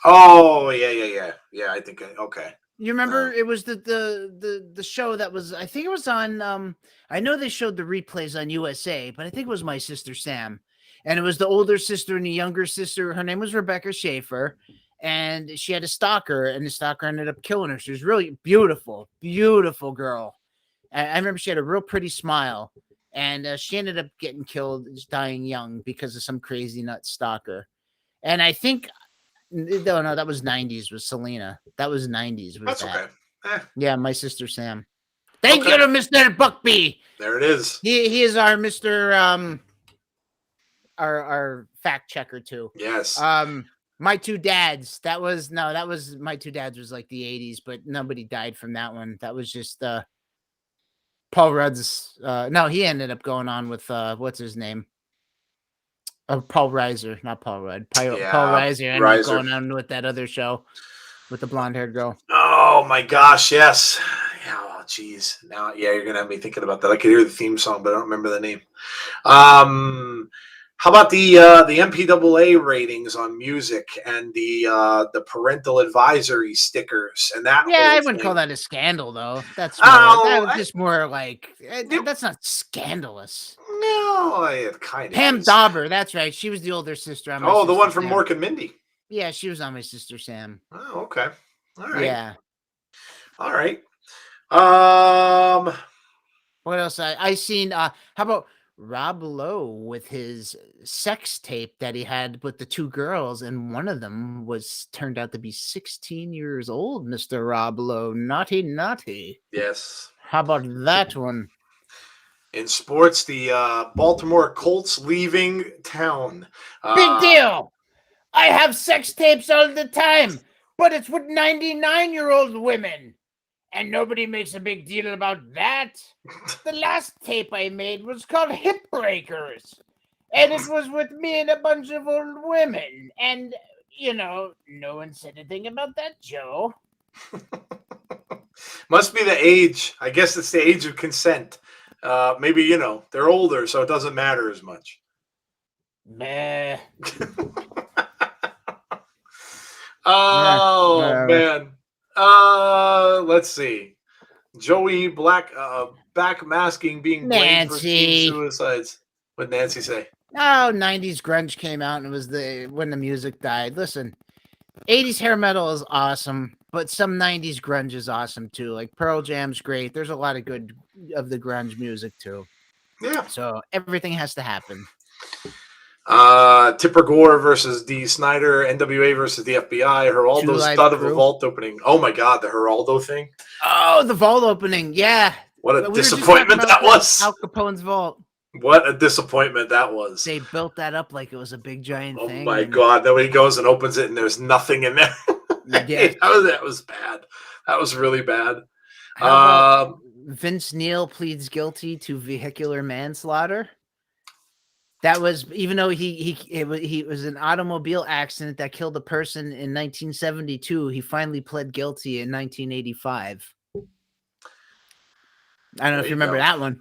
Oh yeah. I think okay. You remember it was the show that was, I think it was on I know they showed the replays on USA, but I think it was My Sister Sam. And it was the older sister and the younger sister. Her name was Rebecca Schaefer, and she had a stalker, and the stalker ended up killing her. She was really beautiful girl. I remember she had a real pretty smile, and she ended up getting killed, dying young because of some crazy nut stalker. And I think, no, that was 90s with Selena. That was 90s. That's that. Okay. Yeah, My Sister Sam. Thank you to Mr. Buckby. There it is. He is our Mr. Our fact checker too. Yes. My Two Dads. That was My Two Dads was like the 80s, but nobody died from that one. That was just Paul Rudd's. No, he ended up going on with what's his name? Paul Reiser, not Paul Rudd. Paul Yeah, Reiser ended up Reiser. going on with that other show with the blonde-haired girl. Oh my gosh, yes. Yeah, oh geez. Now, yeah, you're gonna have me thinking about that. I could hear the theme song, but I don't remember the name. How about the MPAA ratings on music and the parental advisory stickers and that Yeah, whole I wouldn't thing? call that a scandal, though. That's just more like that's not scandalous. No, it kind of Pam is. Dauber, that's right. She was the older sister on my Oh, the Sister one from Sam. Mork and Mindy. Yeah, she was on my Sister Sam. Oh, okay. All right. Yeah. All right. What else? I seen. How about Rob Lowe with his sex tape that he had with the two girls, and one of them was turned out to be 16 years old. Mr. Rob Lowe, naughty, naughty. Yes. How about that one? In sports, the Baltimore Colts leaving town. Big deal. I have sex tapes all the time, but it's with 99-year-old women. And nobody makes a big deal about that. The last tape I made was called Hip Breakers. And it was with me and a bunch of old women. And, no one said anything about that, Joe. Must be the age. I guess it's the age of consent. Maybe, they're older, so it doesn't matter as much. Meh. Oh, man. Let's see. Joey Black backmasking being blamed for teen suicides. What did Nancy say? Oh, 90s grunge came out and it was when the music died. Listen, 80s hair metal is awesome, but some 90s grunge is awesome too. Like Pearl Jam's great. There's a lot of good of the grunge music too. Yeah. So everything has to happen. Tipper Gore versus D. Snyder, NWA versus the FBI, Geraldo stud of a vault opening. Oh my God, the Geraldo thing. Oh, the vault opening. Yeah. What a disappointment that was. Al Capone's vault. What a disappointment that was. They built that up like it was a big giant thing. Oh my God. Then when he goes and opens it and there's nothing in there. Yeah. That was bad. That was really bad. Vince Neil pleads guilty to vehicular manslaughter. That was, even though it was an automobile accident that killed a person in 1972, he finally pled guilty in 1985. I don't know if you remember that one.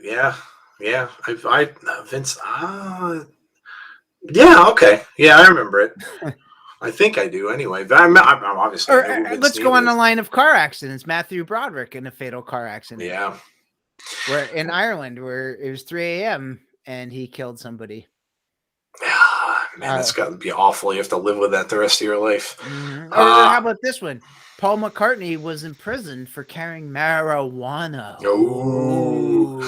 Yeah. Vince. Yeah. Okay. Yeah, I remember it. I think I do. Anyway, but I'm obviously. Let's go on the line of car accidents. Matthew Broderick in a fatal car accident. Yeah. Where in Ireland, where it was 3 a.m. and he killed somebody. Man, that's got to be awful. You have to live with that the rest of your life. Mm-hmm. How about this one? Paul McCartney was in prison for carrying marijuana. Ooh.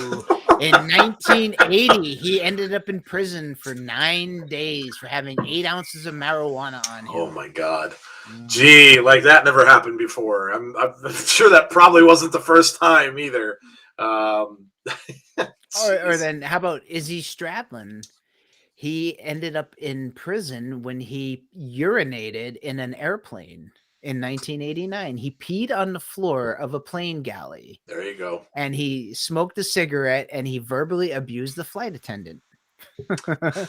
In 1980, he ended up in prison for 9 days for having 8 ounces of marijuana on him. Oh my God. Gee, like that never happened before. I'm sure that probably wasn't the first time either. Or then how about Izzy Stradlin? He ended up in prison when he urinated in an airplane in 1989. He peed on the floor of a plane galley. There you go. And he smoked a cigarette and he verbally abused the flight attendant. That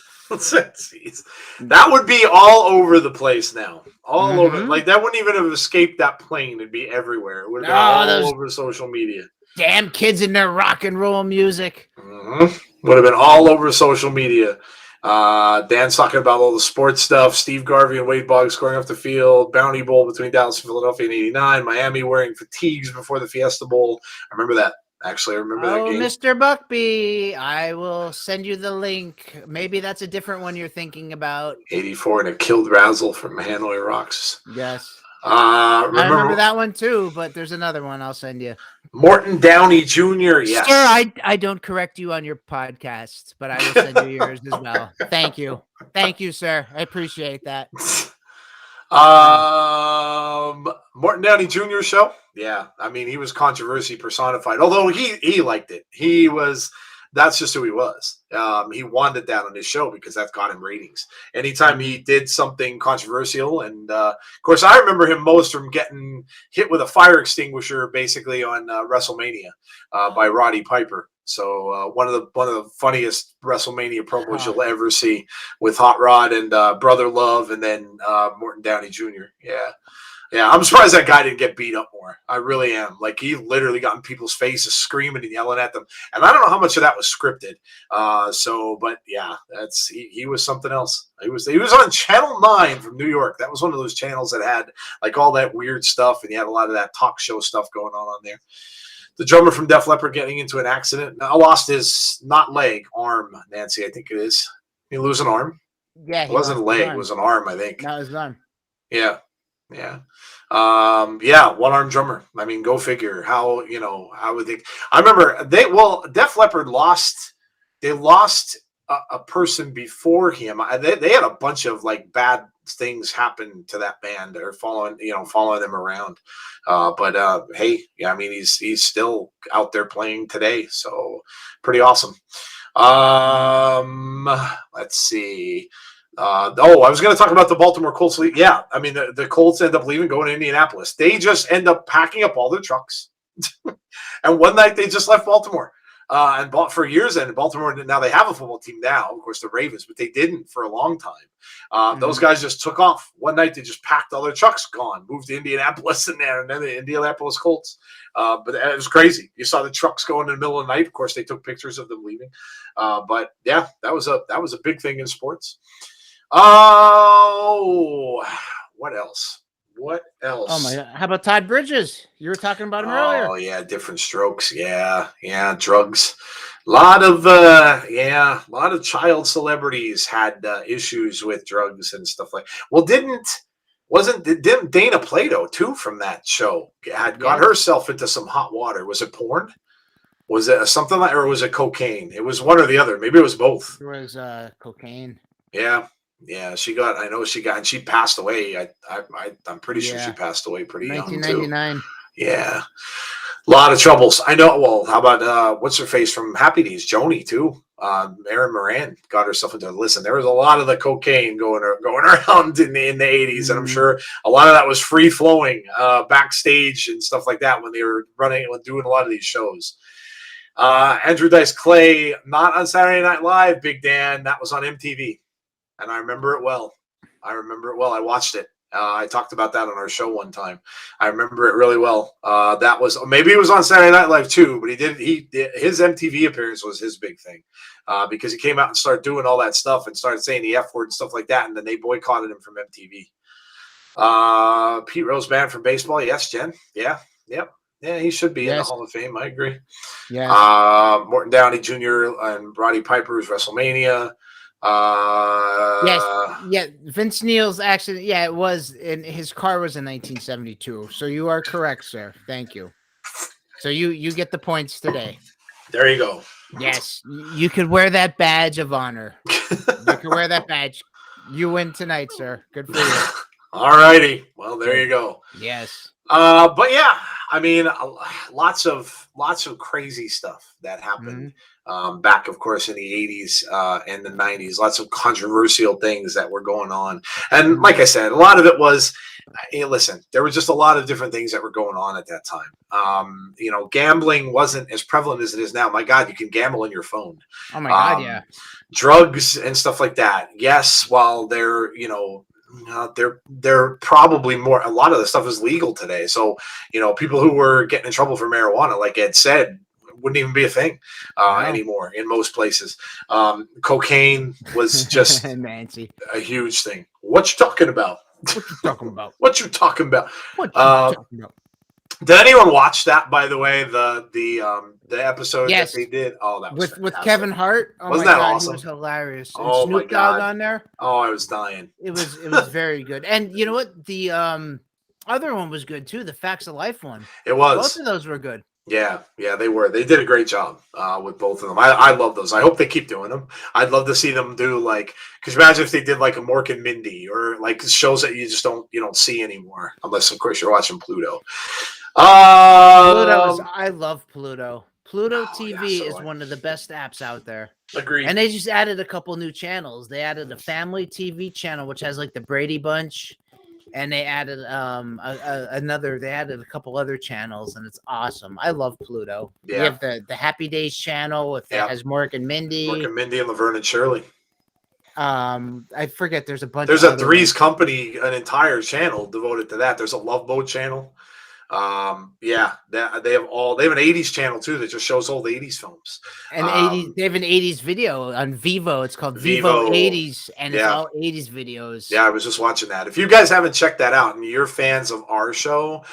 would be all over the place now. All over. Like that wouldn't even have escaped that plane. It'd be everywhere. It would have been all over social media. Damn kids in their rock and roll music. Would have been all over social media. Dan's talking about all the sports stuff. Steve Garvey and Wade Boggs scoring off the field. Bounty Bowl between Dallas and Philadelphia in '89. Miami wearing fatigues before the Fiesta Bowl. I remember that. Actually, I remember that game. Mr. Buckby, I will send you the link. Maybe that's a different one you're thinking about. 84 and it killed Razzle from Hanoi Rocks. Yes. I remember that one too, but there's another one I'll send you. Morton Downey Jr. Yes. Sir, I don't correct you on your podcast, but I will send you yours as well. Thank you. Thank you, sir. I appreciate that. Morton Downey Jr. show. Yeah. I mean, he was controversy personified, although he liked it. That's just who he was. He wanted that on his show because that got him ratings. Anytime he did something controversial, and of course, I remember him most from getting hit with a fire extinguisher, basically on WrestleMania by Roddy Piper. So one of the funniest WrestleMania promos you'll ever see, with Hot Rod and Brother Love, and then Morton Downey Jr. Yeah, I'm surprised that guy didn't get beat up more. I really am. Like, he literally got in people's faces, screaming and yelling at them. And I don't know how much of that was scripted. But yeah, he was something else. He was on Channel 9 from New York. That was one of those channels that had like all that weird stuff, and he had a lot of that talk show stuff going on there. The drummer from Def Leppard getting into an accident. Now, lost his arm, Nancy, I think it is. He lose an arm. Yeah, it wasn't a leg. It was an arm, I think. No, it was an arm. Yeah. One-armed drummer. I mean, go figure. How would they? I remember Def Leppard lost. They lost a person before him. They had a bunch of like bad things happen to that band, or following them around. Hey, yeah, I mean, he's still out there playing today, so pretty awesome. Let's see. I was going to talk about the Baltimore Colts. Yeah, I mean, the Colts end up leaving, going to Indianapolis. They just end up packing up all their trucks. And one night they just left Baltimore and bought for years. And Baltimore, now they have a football team now, of course, the Ravens, but they didn't for a long time. Those guys just took off. One night they just packed all their trucks, gone, moved to Indianapolis, and then the Indianapolis Colts. But it was crazy. You saw the trucks going in the middle of the night. Of course, they took pictures of them leaving. But yeah, that was a big thing in sports. Oh, what else? Oh my God! How about Todd Bridges? You were talking about him earlier. Oh yeah, different strokes. Yeah, drugs. A lot of child celebrities had issues with drugs and stuff like. Well, didn't Dana Plato too from that show got herself into some hot water? Was it porn? Was it something like, or was it cocaine? It was one or the other. Maybe it was both. It was cocaine. Yeah, she passed away. I'm pretty sure she passed away pretty young too. 1999. Yeah, a lot of troubles. I know. Well, how about what's her face from Happy Days, Joni too? Erin Moran got herself into. Listen, there was a lot of the cocaine going around in the 80s, and I'm sure a lot of that was free flowing backstage and stuff like that when they were doing a lot of these shows. Andrew Dice Clay, not on Saturday Night Live, Big Dan. That was on MTV. And I remember it well. I watched it. I talked about that on our show one time. I remember it really well. That was, maybe it was on Saturday Night Live too, but his MTV appearance was his big thing, because he came out and started doing all that stuff and started saying the F word and stuff like that, and then they boycotted him from MTV. Pete Rose Band from baseball, yes, Jen, yeah, he should be in the Hall of Fame. I agree. Yeah. Morton Downey Jr. and Roddy Piper's WrestleMania. Vince Neil's accident. Yeah, it was, and his car was in 1972. So you are correct, sir. Thank you. So you get the points today. There you go. Yes, you could wear that badge of honor. You could wear that badge. You win tonight, sir. Good for you. All righty. Well, there you go. Yes. But yeah, I mean, lots of crazy stuff that happened back, of course, in the 80s and the 90s. Lots of controversial things that were going on. And like I said, a lot of it was, listen, there was just a lot of different things that were going on at that time. Gambling wasn't as prevalent as it is now. My God, you can gamble on your phone. Oh my God, yeah. Drugs and stuff like that. Yes, while they're probably more. A lot of the stuff is legal today, so people who were getting in trouble for marijuana, like Ed said, wouldn't even be a thing anymore in most places. Cocaine was just Nancy, a huge thing. What you talking about? What you talking about? Did anyone watch that, by the way? The episode that they did? Oh, that was with Kevin Hart. Oh, wasn't my that God, awesome? He was hilarious. And Oh Snoop my God, Dogg on there. Oh, I was dying. It was very good. And you know what? The other one was good too. The Facts of Life one. It was. Both of those were good. Yeah, they were. They did a great job with both of them. I love those. I hope they keep doing them. I'd love to see them do because imagine if they did like a Mork and Mindy, or like shows that you just don't see anymore, unless of course you're watching Pluto. I love Pluto. Pluto TV is one of the best apps out there. Agreed. And they just added a couple new channels. They added a family TV channel, which has like the Brady Bunch and they added another. They added a couple other channels, and it's awesome. I love Pluto. Yeah. You have the Happy Days channel with that has Mork and Mindy, and Laverne and Shirley. I forget. There's a bunch. There's a Three's Company, an entire channel devoted to that. There's a Love Boat channel. They have an 80s channel too that just shows old 80s films. And 80s, they have an 80s video on Vivo. It's called Vivo 80s, and it's all 80s videos. Yeah, I was just watching that. If you guys haven't checked that out and you're fans of our show,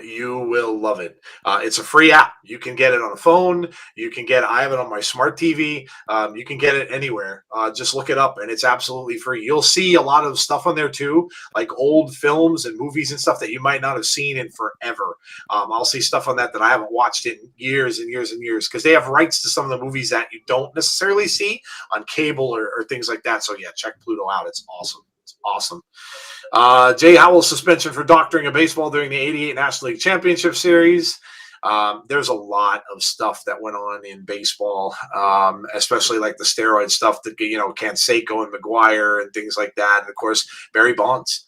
you will love it. It's a free app. You can get it on a phone. I have it on my smart TV. You can get it anywhere. Just look it up, and it's absolutely free. You'll see a lot of stuff on there too, like old films and movies and stuff that you might not have seen in forever. I'll see stuff on that I haven't watched in years and years and years, because they have rights to some of the movies that you don't necessarily see on cable or things like that. So yeah, check Pluto out. It's awesome. It's awesome. Jay Howell's suspension for doctoring a baseball during the '88 National League Championship Series. There's a lot of stuff that went on in baseball, especially like the steroid stuff that, Canseco and McGuire and things like that. And of course, Barry Bonds.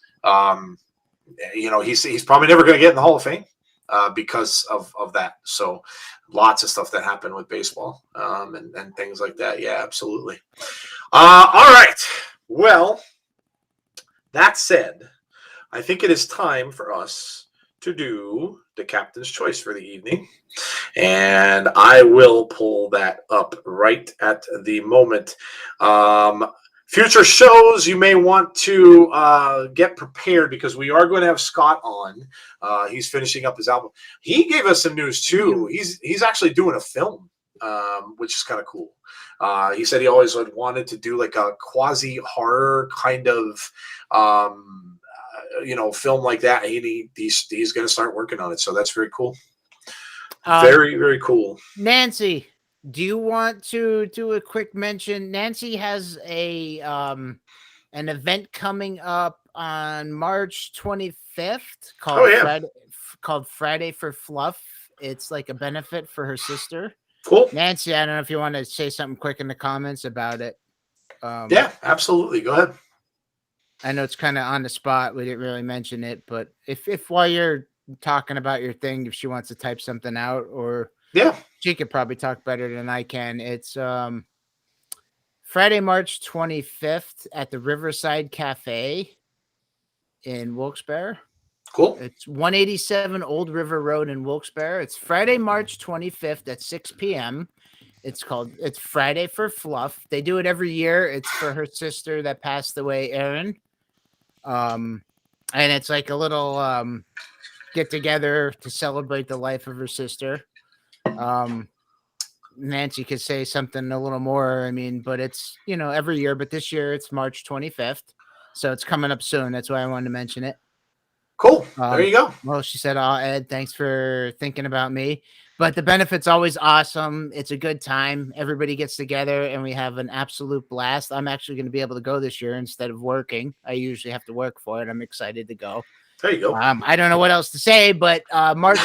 He's probably never going to get in the Hall of Fame because of that. So lots of stuff that happened with baseball and things like that. Yeah, absolutely. All right. Well, that said, I think it is time for us to do the captain's choice for the evening. And I will pull that up right at the moment. Future shows, you may want to get prepared, because we are going to have Scott on. He's finishing up his album. He gave us some news too. He's actually doing a film, which is kind of cool. He said he always wanted to do like a quasi horror kind of film like that. He's going to start working on it, so that's very cool. Very, very cool. Nancy, do you want to do a quick mention? Nancy has an event coming up on March 25th called Friday for Fluff. It's like a benefit for her sister. Cool. Nancy, I don't know if you want to say something quick in the comments about it. Yeah, absolutely. Go ahead. I know it's kind of on the spot. We didn't really mention it, but if while you're talking about your thing, if she wants to type something out, or she could probably talk better than I can. It's Friday, March 25th at the Riverside Cafe in Wilkes-Barre. Cool. It's 187 Old River Road in Wilkes-Barre. It's Friday, March 25th at 6 p.m. It's Friday for Fluff. They do it every year. It's for her sister that passed away, Erin. And it's like a little get together to celebrate the life of her sister. Nancy could say something a little more, but it's, every year, but this year it's March 25th. So it's coming up soon. That's why I wanted to mention it. Cool. There you go. Well, she said, Ed, thanks for thinking about me. But the benefit's always awesome. It's a good time. Everybody gets together and we have an absolute blast. I'm actually going to be able to go this year instead of working. I usually have to work for it. I'm excited to go. There you go. I don't know what else to say, but March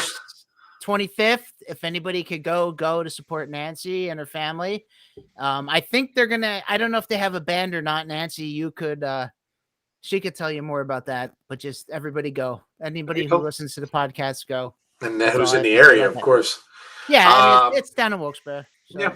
25th, if anybody could go to support Nancy and her family. I think they're going to, I don't know if they have a band or not. Nancy, you could, she could tell you more about that, but just everybody go. Anybody who listens to the podcast, go. And who's in the area, of course. Yeah, it's down in Wilkes-Barre. So. Yeah.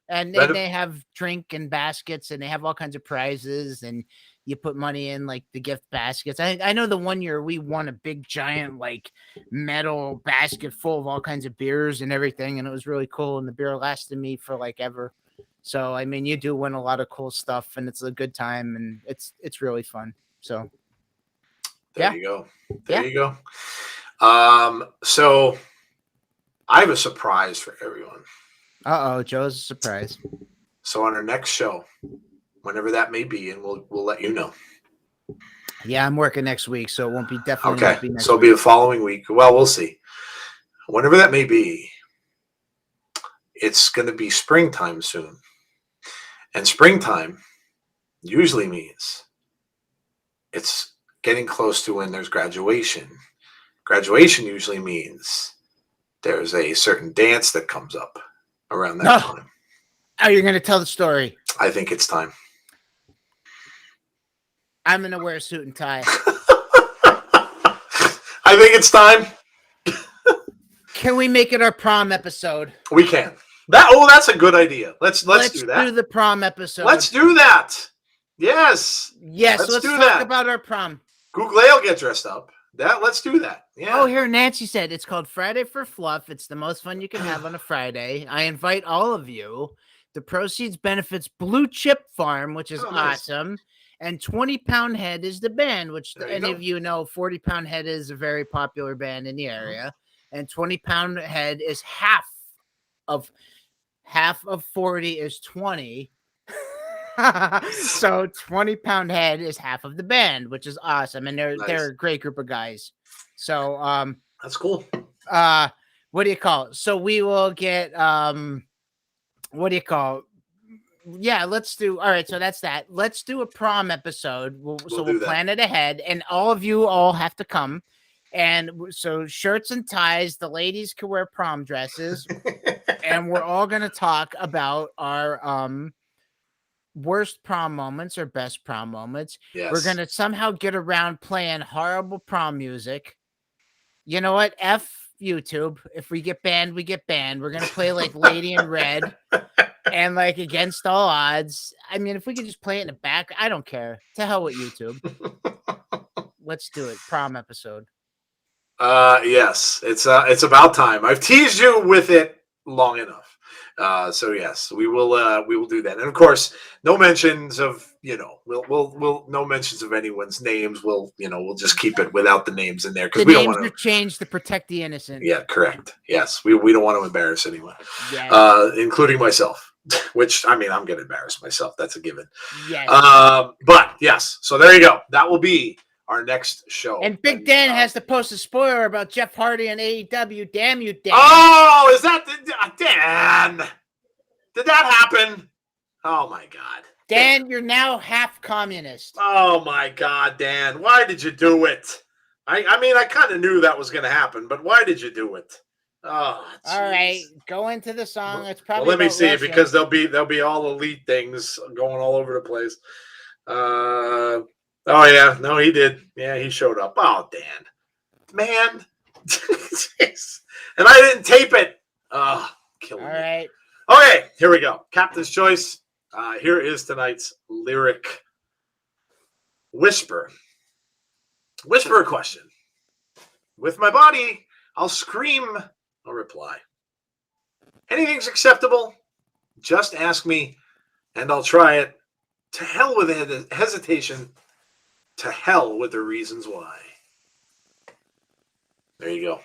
And they have drink and baskets, and they have all kinds of prizes, and you put money in like the gift baskets. I know the one year we won a big giant like metal basket full of all kinds of beers and everything, and it was really cool. And the beer lasted me for like ever. So you do win a lot of cool stuff, and it's a good time, and it's really fun. So there you go. There you go. So I have a surprise for everyone. Joe's a surprise. So on our next show, whenever that may be, and we'll let you know. Yeah, I'm working next week, so it won't be definitely. Okay, won't be next so it'll be the following week. Well, we'll see. Whenever that may be, it's going to be springtime soon, and springtime usually means it's getting close to when there's graduation. Graduation usually means there's a certain dance that comes up around that time. Oh, you're going to tell the story. I think it's time. I'm going to wear a suit and tie. I think it's time. Can we make it our prom episode? We can. That's a good idea. Let's do that. Let's do the prom episode. Let's do that. Yes. Yes. Let's talk about our prom. Google will get dressed up. Let's do that. Yeah. Oh, here Nancy said it's called Friday for Fluff. It's the most fun you can have on a Friday. I invite all of you. The proceeds benefits Blue Chip Farm, which is awesome. And 20 Pound Head is the band, which any of you know, 40 Pound Head is a very popular band in the area. And 20 Pound Head is half of 40 is 20. So 20 Pound Head is half of the band, which is awesome. And they're a great group of guys. So that's cool. What do you call it? So we will get what do you call it? Yeah, let's do. All right, so that's that. Let's do a prom episode. We'll plan it ahead, and all of you all have to come. And so shirts and ties. The ladies can wear prom dresses, and we're all gonna talk about our worst prom moments or best prom moments. Yes. We're gonna somehow get around playing horrible prom music. You know what? F YouTube. If we get banned, we get banned. We're gonna play like Lady in Red. And like Against All Odds. I mean, if we could just play it in the back, I don't care. To hell with YouTube. Let's do it. Prom episode. Yes, it's about time. I've teased you with it long enough. So yes, we will do that. And of course, no mentions of, we'll no mentions of anyone's names. We'll just keep it without the names in there because we don't want to change to protect the innocent. Yeah, correct. Yes, we don't want to embarrass anyone, including myself. Which, I mean, I'm going to embarrass myself. That's a given. Yes. But yes, so there you go. That will be our next show. And Big Dan has to post a spoiler about Jeff Hardy and AEW. Damn you, Dan. Oh, is that Dan? Did that happen? Oh my God. Dan, you're now half communist. Oh my God, Dan. Why did you do it? I mean, I kind of knew that was going to happen, but why did you do it? Oh, geez. All right, go into the song. It's probably let me see Russia. Because there'll be all elite things going all over the place. Oh yeah, no, he did. Yeah, he showed up. Oh, Dan, man, and I didn't tape it. Oh, killing me. All right. Okay, here we go. Captain's choice. Here is tonight's lyric. Whisper a question. With my body, I'll scream a reply. Anything's acceptable. Just ask me, and I'll try it. To hell with the hesitation. To hell with the reasons why. There you go.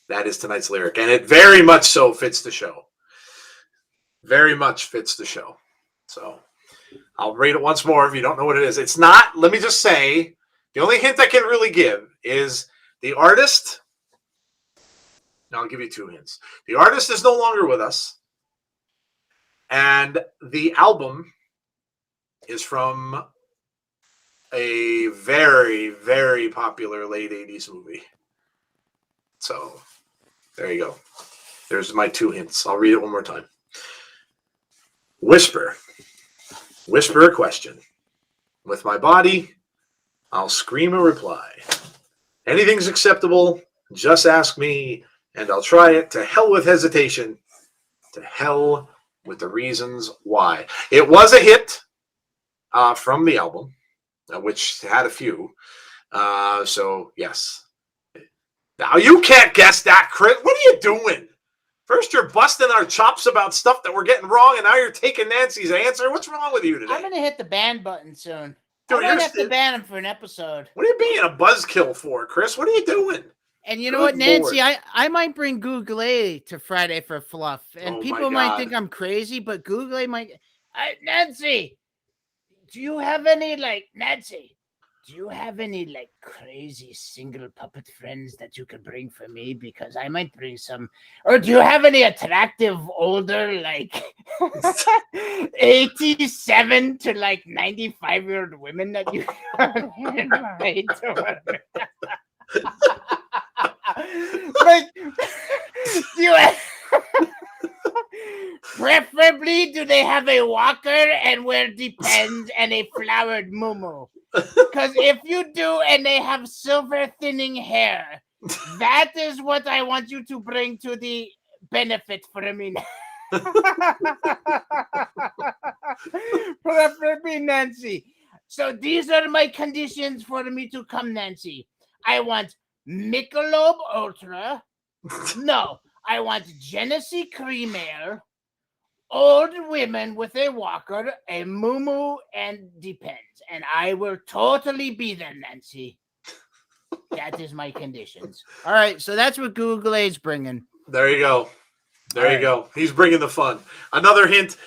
That is tonight's lyric, and it very much so fits the show. Very much fits the show. So I'll read it once more if you don't know what it is. It's not, let me just say, the only hint I can really give is the artist. I'll give you 2 hints. The artist is no longer with us. And the album is from a very, very popular late 80s movie. So there you go. There's my 2 hints. I'll read it one more time. Whisper a question. With my body, I'll scream a reply. Anything's acceptable. Just ask me, and I'll try it. To hell with hesitation. To hell with the reasons why. It was a hit from the album, which had a few. So, yes. Now, you can't guess that, Chris. What are you doing? First, you're busting our chops about stuff that we're getting wrong, and now you're taking Nancy's answer. What's wrong with you today? I'm going to hit the ban button soon. Dude, I might have to ban him for an episode. What are you being a buzzkill for, Chris? What are you doing? And you know what, Nancy? I might bring Google to Friday for Fluff. And people might think I'm crazy, but Google might... Nancy, do you have any, crazy single puppet friends that you could bring for me? Because I might bring some. Or do you have any attractive, older, 87 to 95-year-old women that you can invite? Preferably, do they have a walker and wear depends and a flowered muumuu? Because if you do and they have silver thinning hair, that is what I want you to bring to the benefit for me. Preferably, Nancy. So these are my conditions for me to come, Nancy. I want Michelob Ultra. No, I want Genesee Cream Ale. Old women with a walker, a muumuu, and depends. And I will totally be there, Nancy. That is my conditions. All right, so that's what Google is bringing. There you go. There you go. He's bringing the fun. Another hint,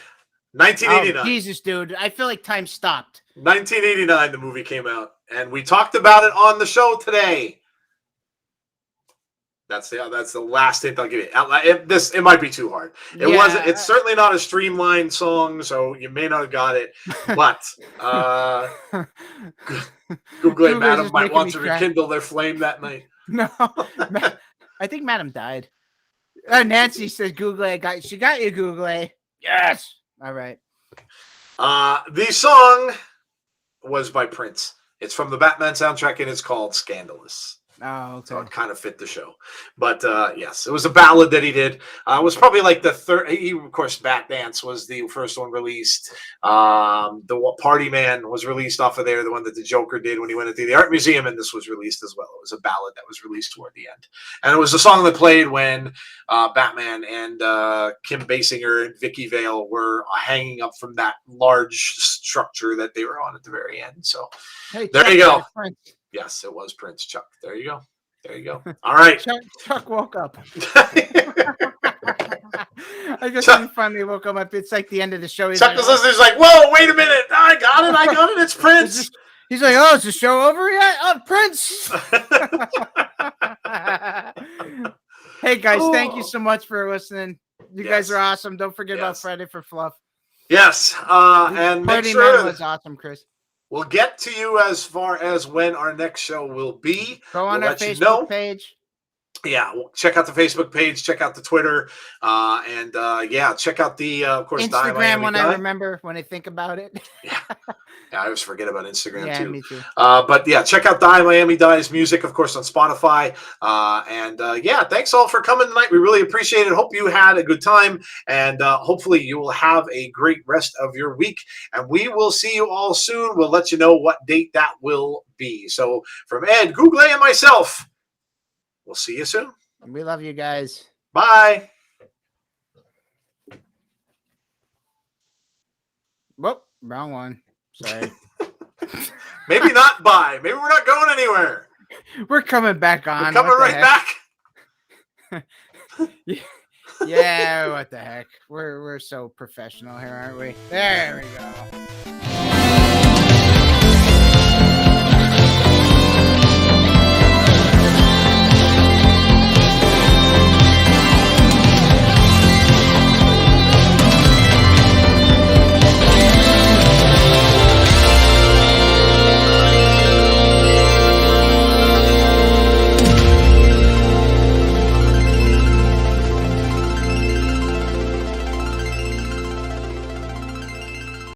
1989. Oh, Jesus, dude. I feel like time stopped. 1989, the movie came out, and we talked about it on the show today. That's the last hint I'll give you. It might be too hard. It's certainly not a streamlined song, so you may not have got it. But Google Madam might want to rekindle their flame that night. No, I think Madam died. Nancy said Google she got you, Google. Yes. All right. The song was by Prince. It's from the Batman soundtrack, and it's called "Scandalous." Oh, okay. So it kind of fit the show. But yes, it was a ballad that he did. It was probably like the third. Of course, Bat Dance was the first one released. The Party Man was released off of there, the one that the Joker did when he went into the art museum, and this was released as well. It was a ballad that was released toward the end. And it was a song that played when Batman and Kim Basinger and Vicky Vale were hanging up from that large structure that they were on at the very end. So hey, there you go. Yes, it was Prince, Chuck. There you go. There you go. All right. Chuck woke up. I guess he finally woke up. It's like the end of the show. Chuck was listening. He's like, whoa, wait a minute. I got it. It's Prince. He's like, oh, is the show over yet? Oh, Prince. Hey, guys, thank you so much for listening. You guys are awesome. Don't forget about Friday for Fluff. Yes. And make sure was awesome, Chris. We'll get to you as far as when our next show will be. Go on our Facebook page. Yeah, check out the Facebook page, check out the Twitter, and check out the, of course, Instagram when I remember, when I think about it. Yeah, I always forget about Instagram too. Me too. But yeah, check out Die Miami Dies music, of course, on Spotify. Thanks all for coming tonight. We really appreciate it. Hope you had a good time, and hopefully you will have a great rest of your week. And we will see you all soon. We'll let you know what date that will be. So from Ed, Google, and myself, we'll see you soon. We love you guys. Bye. Whoop, wrong one. Sorry. Maybe not bye. Maybe we're not going anywhere. We're coming back on. We're coming right back. Yeah, what the heck? We're so professional here, aren't we? There we go.